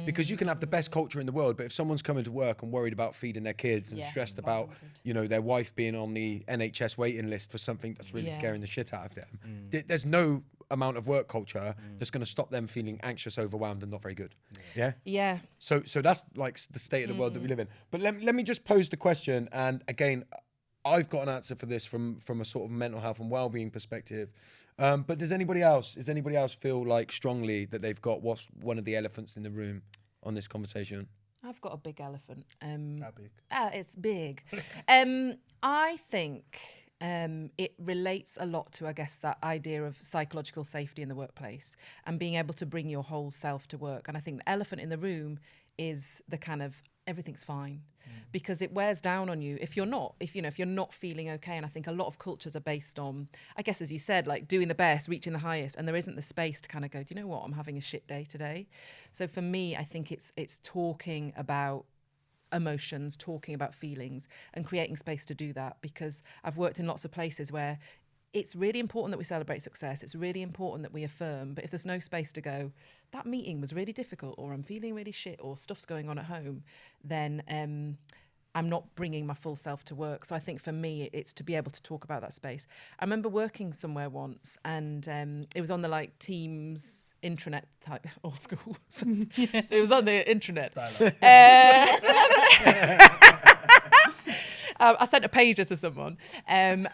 because you can have the best culture in the world, but if someone's coming to work and worried about feeding their kids and stressed about, their wife being on the NHS waiting list for something that's really scaring the shit out of them, there's no amount of work culture that's going to stop them feeling anxious, overwhelmed, and not very good. Yeah. So that's like the state of the world that we live in. But let me just pose the question, and again, I've got an answer for this from a sort of mental health and well-being perspective. But does anybody else feel like strongly that they've got what's one of the elephants in the room on this conversation? I've got a big elephant. How big? It's big. I think it relates a lot to, I guess, that idea of psychological safety in the workplace and being able to bring your whole self to work. And I think the elephant in the room is the kind of everything's fine, because it wears down on you if you're not feeling okay. And I think a lot of cultures are based on, I guess, as you said, like doing the best, reaching the highest, and there isn't the space to kind of go, do you know what, I'm having a shit day today. So for me, I think it's talking about emotions, talking about feelings, and creating space to do that, because I've worked in lots of places where it's really important that we celebrate success. It's really important that we affirm. But if there's no space to go, that meeting was really difficult, or I'm feeling really shit, or stuff's going on at home, then I'm not bringing my full self to work. So I think for me, it's to be able to talk about that space. I remember working somewhere once, and it was on the like Teams intranet type, old school. So it was on the intranet. I sent a pager to someone, and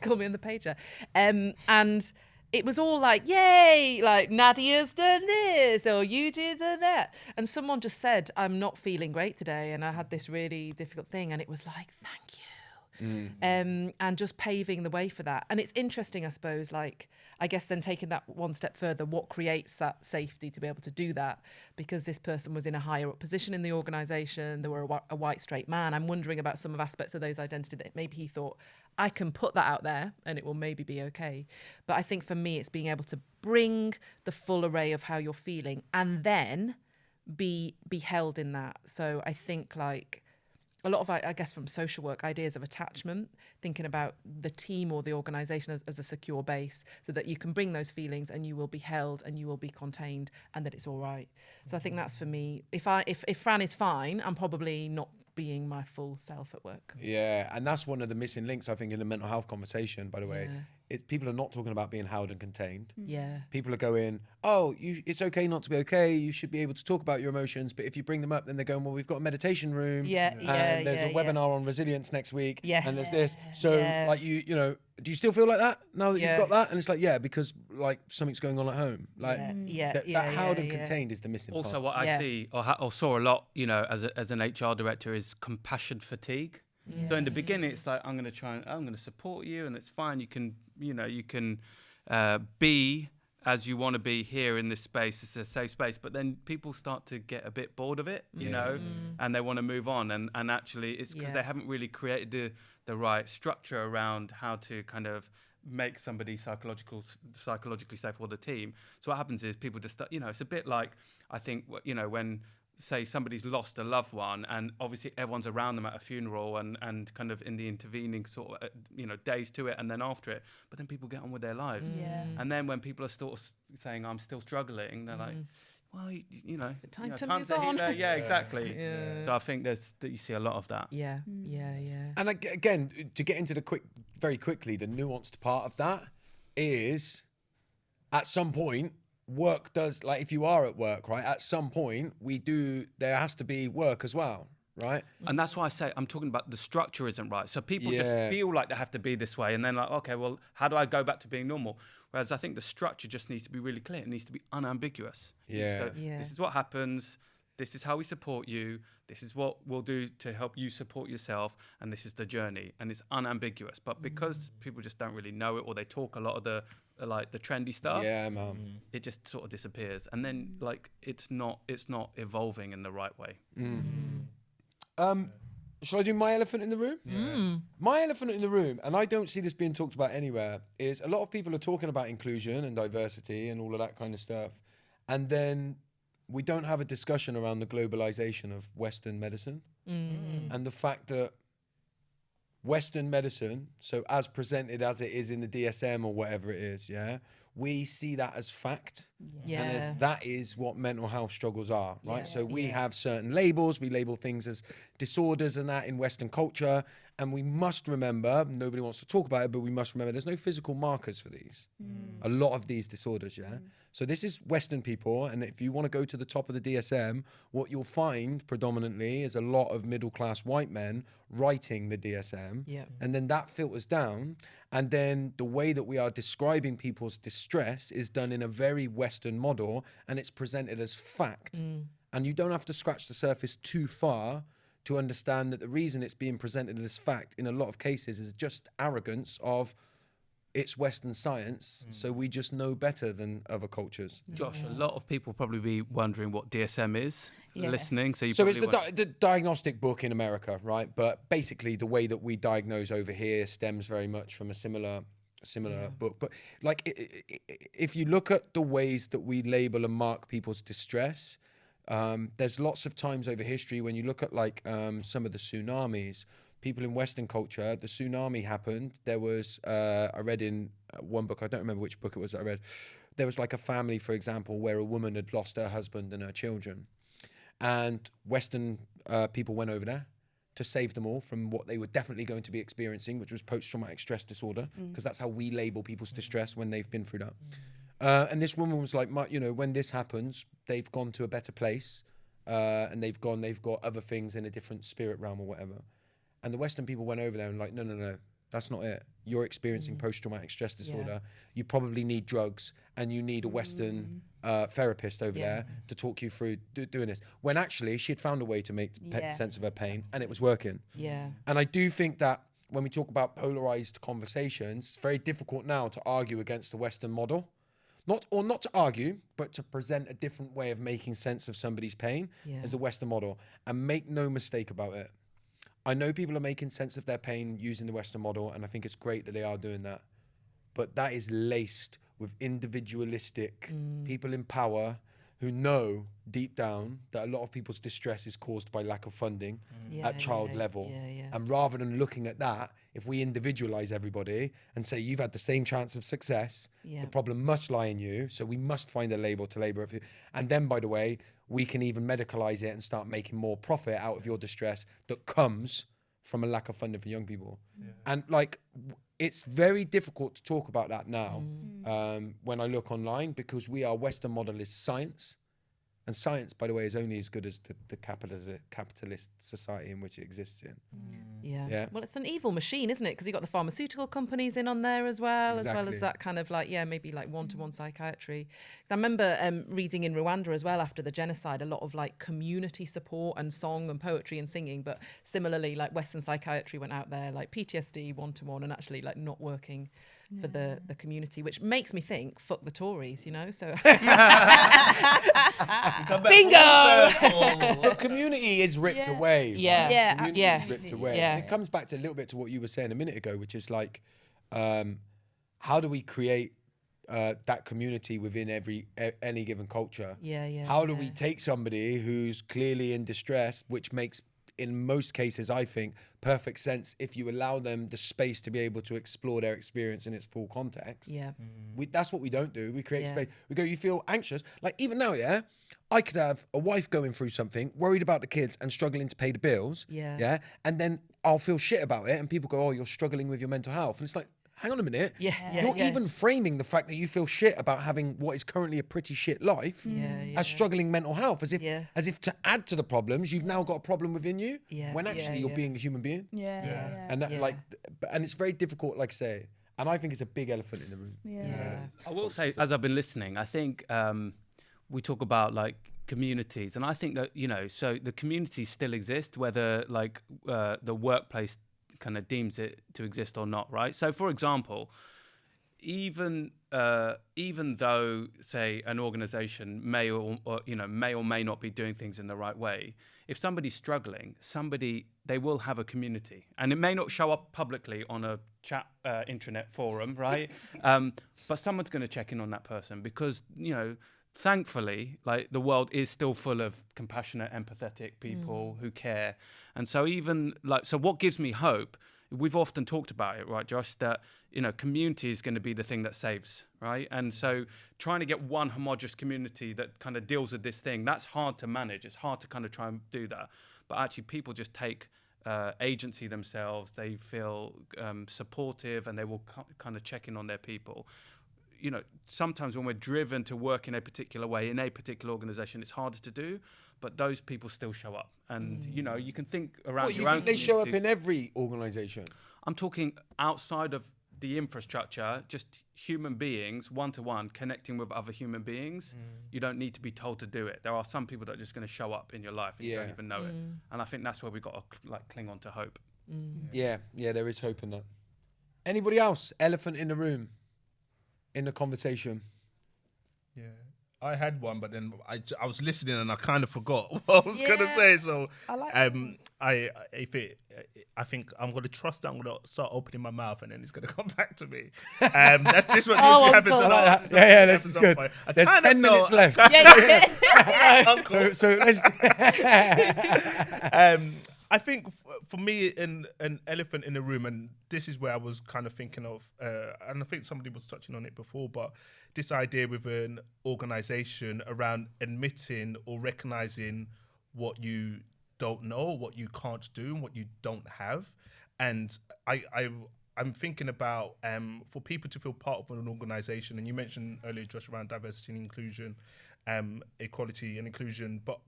call me on the pager, and it was all like, yay, like Nadia's done this or Eugene's done that. And someone just said, I'm not feeling great today, and I had this really difficult thing. And it was like, thank you. And just paving the way for that. And it's interesting, I suppose, like, I guess then taking that one step further, what creates that safety to be able to do that? Because this person was in a higher up position in the organisation, they were a white straight man. I'm wondering about some of aspects of those identity that maybe he thought, I can put that out there and it will maybe be okay. But I think for me, it's being able to bring the full array of how you're feeling and then be held in that. So I think like a lot of, I guess, from social work, ideas of attachment, thinking about the team or the organisation as a secure base, so that you can bring those feelings and you will be held and you will be contained, and that it's all right. So I think that's for me. If Fran is fine, I'm probably not being my full self at work. Yeah, and that's one of the missing links, I think, in the mental health conversation, by the way. People are not talking about being held and contained. Yeah. People are going, oh, it's okay not to be okay. You should be able to talk about your emotions. But if you bring them up, then they're going, well, we've got a meditation room. And there's a webinar on resilience next week. Yes. And there's this. So like you know, do you still feel like that now that you've got that? And it's like, yeah, because like something's going on at home. Like that held and contained is the missing part. Also, what I see or saw a lot, you know, as an HR director, is compassion fatigue. So in the beginning, it's like, I'm going to support you, and it's fine. You can be as you want to be here in this space. It's a safe space. But then people start to get a bit bored of it, you know, and they want to move on. And actually, it's because they haven't really created the right structure around how to kind of make somebody psychologically safe for the team. So what happens is people just start, you know, it's a bit like, I think, you know, when say somebody's lost a loved one and obviously everyone's around them at a funeral and kind of in the intervening sort of you know, days to it and then after it, but then people get on with their lives. And then when people are still saying I'm still struggling, they're like, well, you know, time's to move on. yeah, exactly. So I think that you see a lot of that. And again, to get into very quickly, the nuanced part of that is at some point work does, like if you are at work, right, at some point there has to be work as well, right? And that's why I say I'm talking about the structure isn't right. So people just feel like they have to be this way, and then like, okay, well, how do I go back to being normal? Whereas I think the structure just needs to be really clear. It needs to be unambiguous. This is what happens. This is how we support you. This is what we'll do to help you support yourself. And this is the journey. And it's unambiguous. But because people just don't really know it, or they talk a lot of the trendy stuff, it just sort of disappears. And then like it's not evolving in the right way. Shall I do my elephant in the room? My elephant in the room, and I don't see this being talked about anywhere, is a lot of people are talking about inclusion and diversity and all of that kind of stuff. And then we don't have a discussion around the globalization of Western medicine and the fact that Western medicine, so as presented as it is in the DSM or whatever it is, we see that as fact. And that is what mental health struggles are, right? So we have certain labels, we label things as disorders and that in Western culture. And we must remember, nobody wants to talk about it, but we must remember there's no physical markers for these. A lot of these disorders, So this is Western people, and if you want to go to the top of the DSM, what you'll find predominantly is a lot of middle-class white men writing the DSM, and then that filters down, and then the way that we are describing people's distress is done in a very Western model, and it's presented as fact. And you don't have to scratch the surface too far to understand that the reason it's being presented as fact in a lot of cases is just arrogance of it's Western science, so we just know better than other cultures. Josh, a lot of people probably be wondering what DSM is, listening. So So it's the diagnostic book in America, right? But basically the way that we diagnose over here stems very much from a similar book. But like if you look at the ways that we label and mark people's distress, there's lots of times over history when you look at like some of the tsunamis, people in Western culture, the tsunami happened. There was, I read in one book, I don't remember which book it was that I read, there was like a family, for example, where a woman had lost her husband and her children. And Western people went over there to save them all from what they were definitely going to be experiencing, which was post-traumatic stress disorder, because that's how we label people's distress when they've been through that. And this woman was like, when this happens, they've gone to a better place, and they've got other things in a different spirit realm or whatever. And the Western people went over there and like, no, that's not it. You're experiencing post-traumatic stress disorder. You probably need drugs, and you need a Western therapist over there to talk you through doing this. When actually she had found a way to make sense of her pain, and it was working. Yeah. And I do think that when we talk about polarized conversations, it's very difficult now to argue against the Western model. Not to argue, but to present a different way of making sense of somebody's pain as the Western model. And make no mistake about it. I know people are making sense of their pain using the Western model, and I think it's great that they are doing that. But that is laced with individualistic people in power who know deep down that a lot of people's distress is caused by lack of funding at child level. And rather than looking at that, if we individualize everybody and say, you've had the same chance of success, the problem must lie in you, so we must find a label to label it. And then, by the way, we can even medicalize it and start making more profit out of your distress that comes from a lack of funding for young people. And like, it's very difficult to talk about that now when I look online, because our Western model is science. And science, by the way, is only as good as the capitalist society in which it exists in. Yeah. Well, it's an evil machine, isn't it? Because you've got the pharmaceutical companies in on there as well as that kind of like, maybe like one-to-one psychiatry. Because I remember reading in Rwanda as well after the genocide, a lot of like community support and song and poetry and singing. But similarly, like Western psychiatry went out there, like PTSD, one-to-one, and actually like not working for the community, which makes me think, fuck the Tories, you know? So bingo! The community is ripped away. Community is ripped away. And it comes back to a little bit to what you were saying a minute ago, which is like, how do we create that community within any given culture? How do we take somebody who's clearly in distress, which makes, in most cases, I think, perfect sense if you allow them the space to be able to explore their experience in its full context. That's what we don't do. We create space. We go, you feel anxious. Like even now, I could have a wife going through something, worried about the kids and struggling to pay the bills. And then I'll feel shit about it. And people go, oh, you're struggling with your mental health. And it's like, hang on a minute. You're even framing the fact that you feel shit about having what is currently a pretty shit life as struggling mental health, as if to add to the problems, you've now got a problem within you when actually you're being a human being. And that, like, and it's very difficult, like I say, and I think it's a big elephant in the room. I will say, as I've been listening, I think we talk about like communities, and I think that, you know, so the communities still exist, whether like the workplace kind of deems it to exist or not, right? So for example, even though, say, an organization may or may not be doing things in the right way, if somebody's struggling, they will have a community, and it may not show up publicly on a chat intranet forum, right? But someone's going to check in on that person, because, you know, thankfully, like, the world is still full of compassionate, empathetic people who care. And so even like, so what gives me hope, we've often talked about it, right, Josh, that, you know, community is going to be the thing that saves, right? And so trying to get one homogenous community that kind of deals with this thing, that's hard to manage. It's hard to kind of try and do that. But actually people just take agency themselves. They feel supportive, and they will kind of check in on their people. You know, sometimes when we're driven to work in a particular way, in a particular organization, it's harder to do, but those people still show up. And, you know, you can think around your own community. They show up in every organization? I'm talking outside of the infrastructure, just human beings, one-to-one, connecting with other human beings. You don't need to be told to do it. There are some people that are just going to show up in your life and you don't even know it. And I think that's where we got to like cling on to hope. Yeah, there is hope in that. Anybody else? Elephant in the room, in the conversation. Yeah, I had one, but then I was listening and I kind of forgot what I was gonna say. So I like I think I'm gonna trust that I'm gonna start opening my mouth and then it's gonna come back to me. That's this what usually happens. Uncle. Yeah, this is good. There's 10 minutes left. So let's. I think for me, an elephant in the room, and this is where I was kind of thinking of, and I think somebody was touching on it before, but this idea with an organisation around admitting or recognising what you don't know, what you can't do, and what you don't have. And I'm thinking about for people to feel part of an organisation, and you mentioned earlier, Josh, around diversity and inclusion, equality and inclusion, but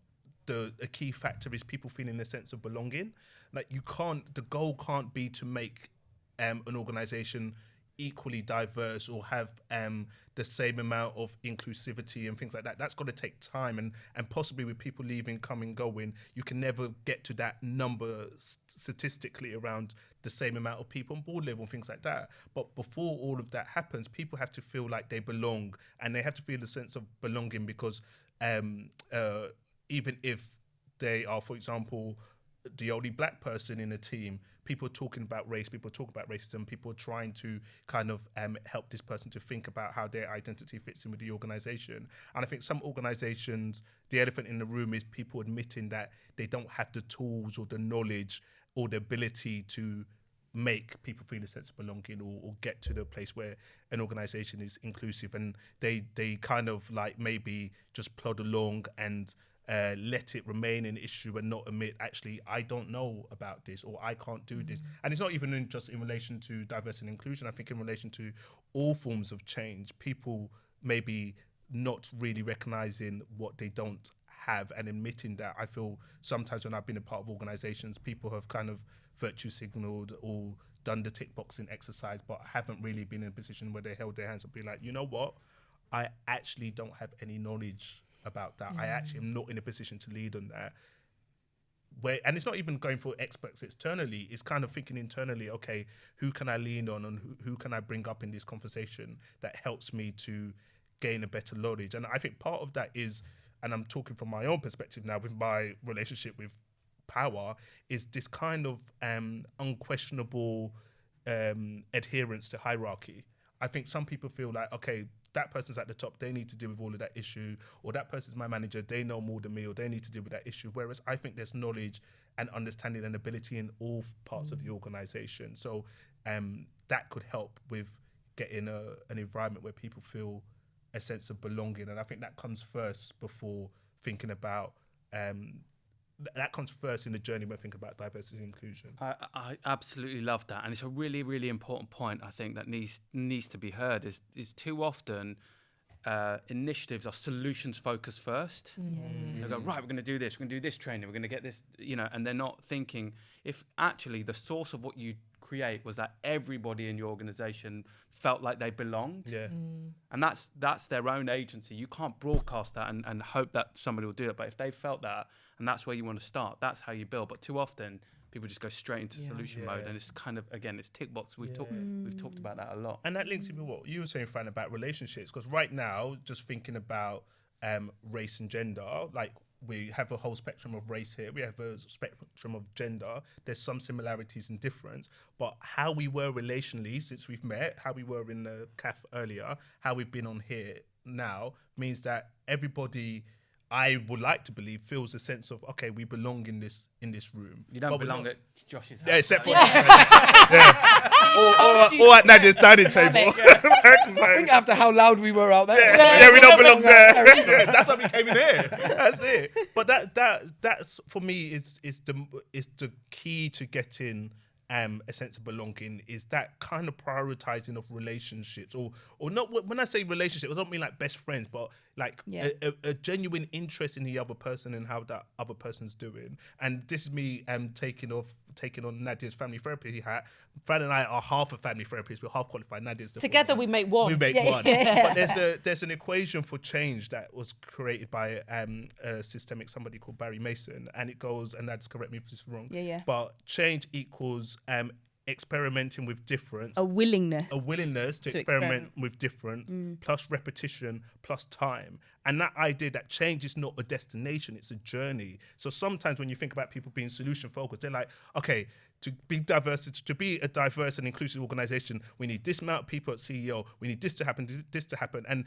a key factor is people feeling a sense of belonging. Like the goal can't be to make an organisation equally diverse or have the same amount of inclusivity and things like that. That's got to take time, and possibly with people leaving, coming, going, you can never get to that number statistically around the same amount of people on board level and things like that. But before all of that happens, people have to feel like they belong, and they have to feel a sense of belonging because even if they are, for example, the only black person in a team, people are talking about race, people talk about racism, people are trying to kind of help this person to think about how their identity fits in with the organisation. And I think some organisations, the elephant in the room is people admitting that they don't have the tools or the knowledge or the ability to make people feel a sense of belonging or get to the place where an organisation is inclusive, and they kind of like maybe just plod along and let it remain an issue and not admit, actually, I don't know about this or I can't do this. And it's not even just in relation to diversity and inclusion. I think in relation to all forms of change, people maybe not really recognising what they don't have and admitting that. I feel sometimes when I've been a part of organisations, people have kind of virtue signalled or done the tick boxing exercise, but haven't really been in a position where they held their hands up and be like, you know what, I actually don't have any knowledge about that. I actually am not in a position to lead on that. And it's not even going for experts externally, it's kind of thinking internally, okay, who can I lean on and who can I bring up in this conversation that helps me to gain a better knowledge. And I think part of that is, and I'm talking from my own perspective now with my relationship with power, is this kind of unquestionable adherence to hierarchy. I think some people feel like, okay, that person's at the top, they need to deal with all of that issue, or that person's my manager, they know more than me, or they need to deal with that issue. Whereas I think there's knowledge and understanding and ability in all parts of the organisation. So that could help with getting an environment where people feel a sense of belonging. And I think that comes first before thinking about that comes first in the journey when thinking about diversity and inclusion. I absolutely love that, and it's a really, really important point. I think that needs to be heard. Is too often initiatives are solutions focused first. They go, right, we're going to do this. We're going to do this training. We're going to get this, and they're not thinking if actually the source of what you create was that everybody in your organization felt like they belonged. And that's their own agency. You can't broadcast that and hope that somebody will do it. But if they felt that, and that's where you want to start, that's how you build. But too often people just go straight into solution mode, and it's kind of, again, it's tick box. We've talked about that a lot. And that links into what you were saying, Fran, about relationships, because right now, just thinking about race and gender, like we have a whole spectrum of race here, we have a spectrum of gender, there's some similarities and difference, but how we were relationally since we've met, how we were in the CAF earlier, how we've been on here now, means that everybody, I would like to believe, feels a sense of, okay, we belong in this room. You don't belong at Josh's house. Yeah, except for or at Nadia's dining table. I think after how loud we were out there. Yeah, we don't belong there. That's why we came in here. That's it. But that's for me is the key to getting a sense of belonging, is that kind of prioritizing of relationships, or not. When I say relationship, I don't mean like best friends, but like Yeah. a genuine interest in the other person and how that other person's doing. And this is me taking on Nadia's family therapy hat. Fran and I are half a family therapist. We're half qualified. Nadia's the Together full we one. make one. We make Yeah, one. yeah. But there's an equation for change that was created by a systemic somebody called Barry Mason, and it goes, and that's correct me if this is wrong. Yeah. But change equals experimenting with difference. A willingness. A willingness to experiment with different, plus repetition, plus time. And that idea that change is not a destination, it's a journey. So sometimes when you think about people being solution focused, they're like, okay, to be a diverse and inclusive organization, we need this amount of people at CEO, we need this to happen, this to happen. And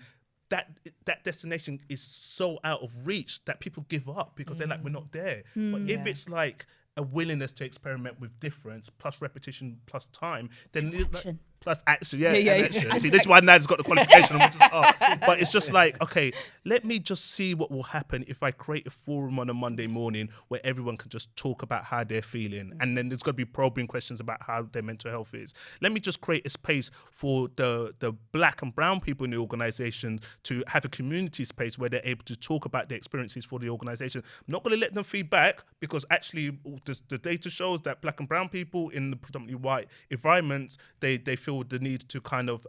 that destination is so out of reach that people give up because they're like, we're not there. But if it's like a willingness to experiment with difference, plus repetition, plus time, then Action. plus action, and Yeah. action. See, this is why Nad's got the qualification. And we're just, but it's just like, okay, let me just see what will happen if I create a forum on a Monday morning where everyone can just talk about how they're feeling, and then there's got to be probing questions about how their mental health is. Let me just create a space for the black and brown people in the organisation to have a community space where they're able to talk about their experiences for the organisation. I'm not going to let them feedback because actually the data shows that black and brown people in the predominantly white environments, they feel the need to kind of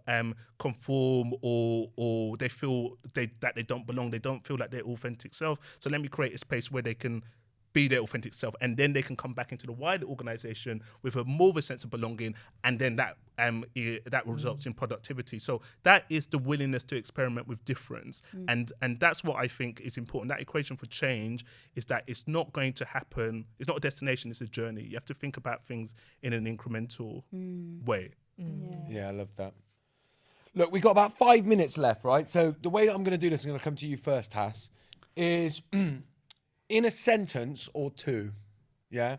conform or they feel that they don't belong. They don't feel like their authentic self. So let me create a space where they can be their authentic self, and then they can come back into the wider organization with a more of a sense of belonging, and then that results in productivity. So that is the willingness to experiment with difference, and that's what I think is important. That equation for change is that it's not going to happen. It's not a destination. It's a journey. You have to think about things in an incremental way. Yeah, I love that. Look, we've got about 5 minutes left, right? So the way that I'm going to do this, I'm going to come to you first, Hass, is in a sentence or two, yeah?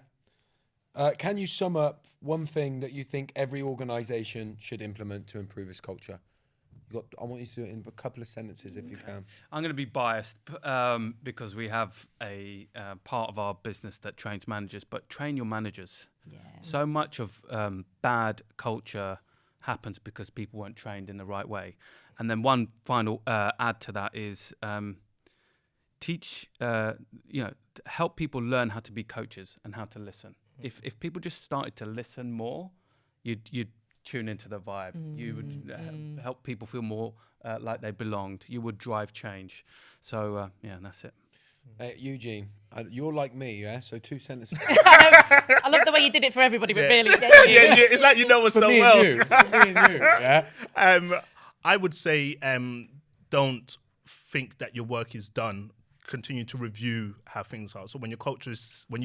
Can you sum up one thing that you think every organisation should implement to improve its culture? I want you to do it in a couple of sentences if you can. I'm going to be biased because we have a part of our business that trains managers, but train your managers. Yeah. So much of bad culture happens because people weren't trained in the right way. And then one final add to that is teach, help people learn how to be coaches and how to listen. If people just started to listen more, you'd tune into the vibe. You would help people feel more like they belonged. You would drive change. So, that's it. Eugene, you're like me, yeah? So 2 sentences. I love the way you did it for everybody, but really, It's like you know us so well. It's for me and you, yeah? I would say don't think that your work is done. Continue to review how things are. So when you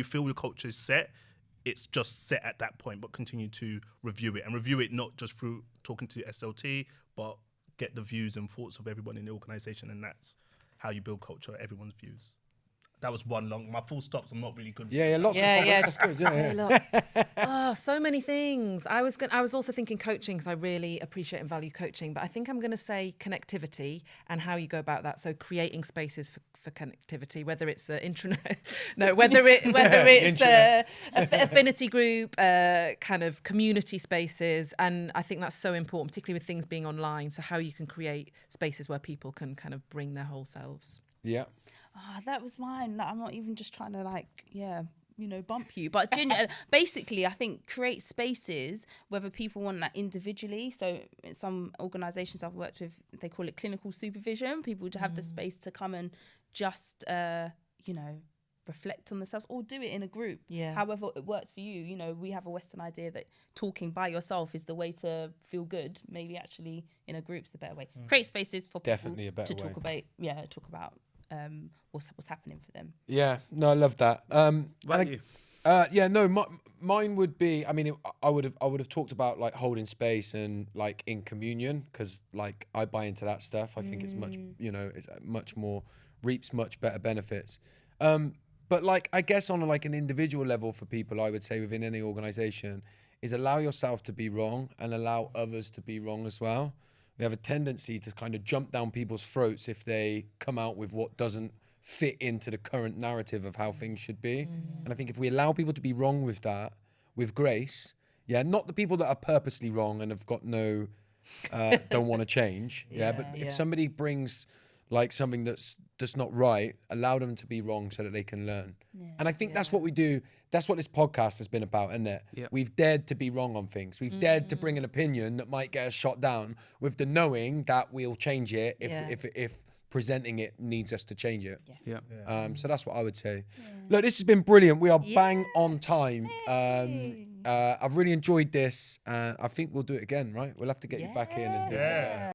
feel your culture is set, it's just set at that point, but continue to review it, and review it not just through talking to SLT, but get the views and thoughts of everyone in the organisation, and that's how you build culture, everyone's views. That was one long. My full stops. I'm not really good. Lots of comments. Oh, so many things. I was also thinking coaching because I really appreciate and value coaching, but I think I'm going to say connectivity and how you go about that. So creating spaces for connectivity, whether it's an intranet, whether it's a affinity group, kind of community spaces, and I think that's so important, particularly with things being online. So how you can create spaces where people can kind of bring their whole selves. Yeah. That was mine. Like, I'm not even just trying to bump you, but basically I think create spaces, whether people want that individually. So in some organizations I've worked with, they call it clinical supervision, people to have the space to come and just reflect on themselves, or do it in a group, however it works for you. We have a Western idea that talking by yourself is the way to feel good. Maybe actually in a group's the better way. Create spaces for people to talk about what's happening for them. Yeah, no, I love that. What about you? Mine would be, I would have talked about like holding space and like in communion, because like I buy into that stuff. I think it's much more, reaps much better benefits. But like, I guess on like an individual level for people, I would say within any organization is allow yourself to be wrong and allow others to be wrong as well. We have a tendency to kind of jump down people's throats if they come out with what doesn't fit into the current narrative of how things should be. And I think if we allow people to be wrong with that, with grace, not the people that are purposely wrong and have got no, don't want to change. But if somebody brings like something that's not right, allow them to be wrong so that they can learn. And I think that's what we do. That's what this podcast has been about, isn't it? Yep. We've dared to be wrong on things. We've dared to bring an opinion that might get us shot down with the knowing that we'll change it if presenting it needs us to change it. Yeah. So that's what I would say. Look, this has been brilliant. We are bang on time. I've really enjoyed this. I think we'll do it again, right? We'll have to get you back in and do it.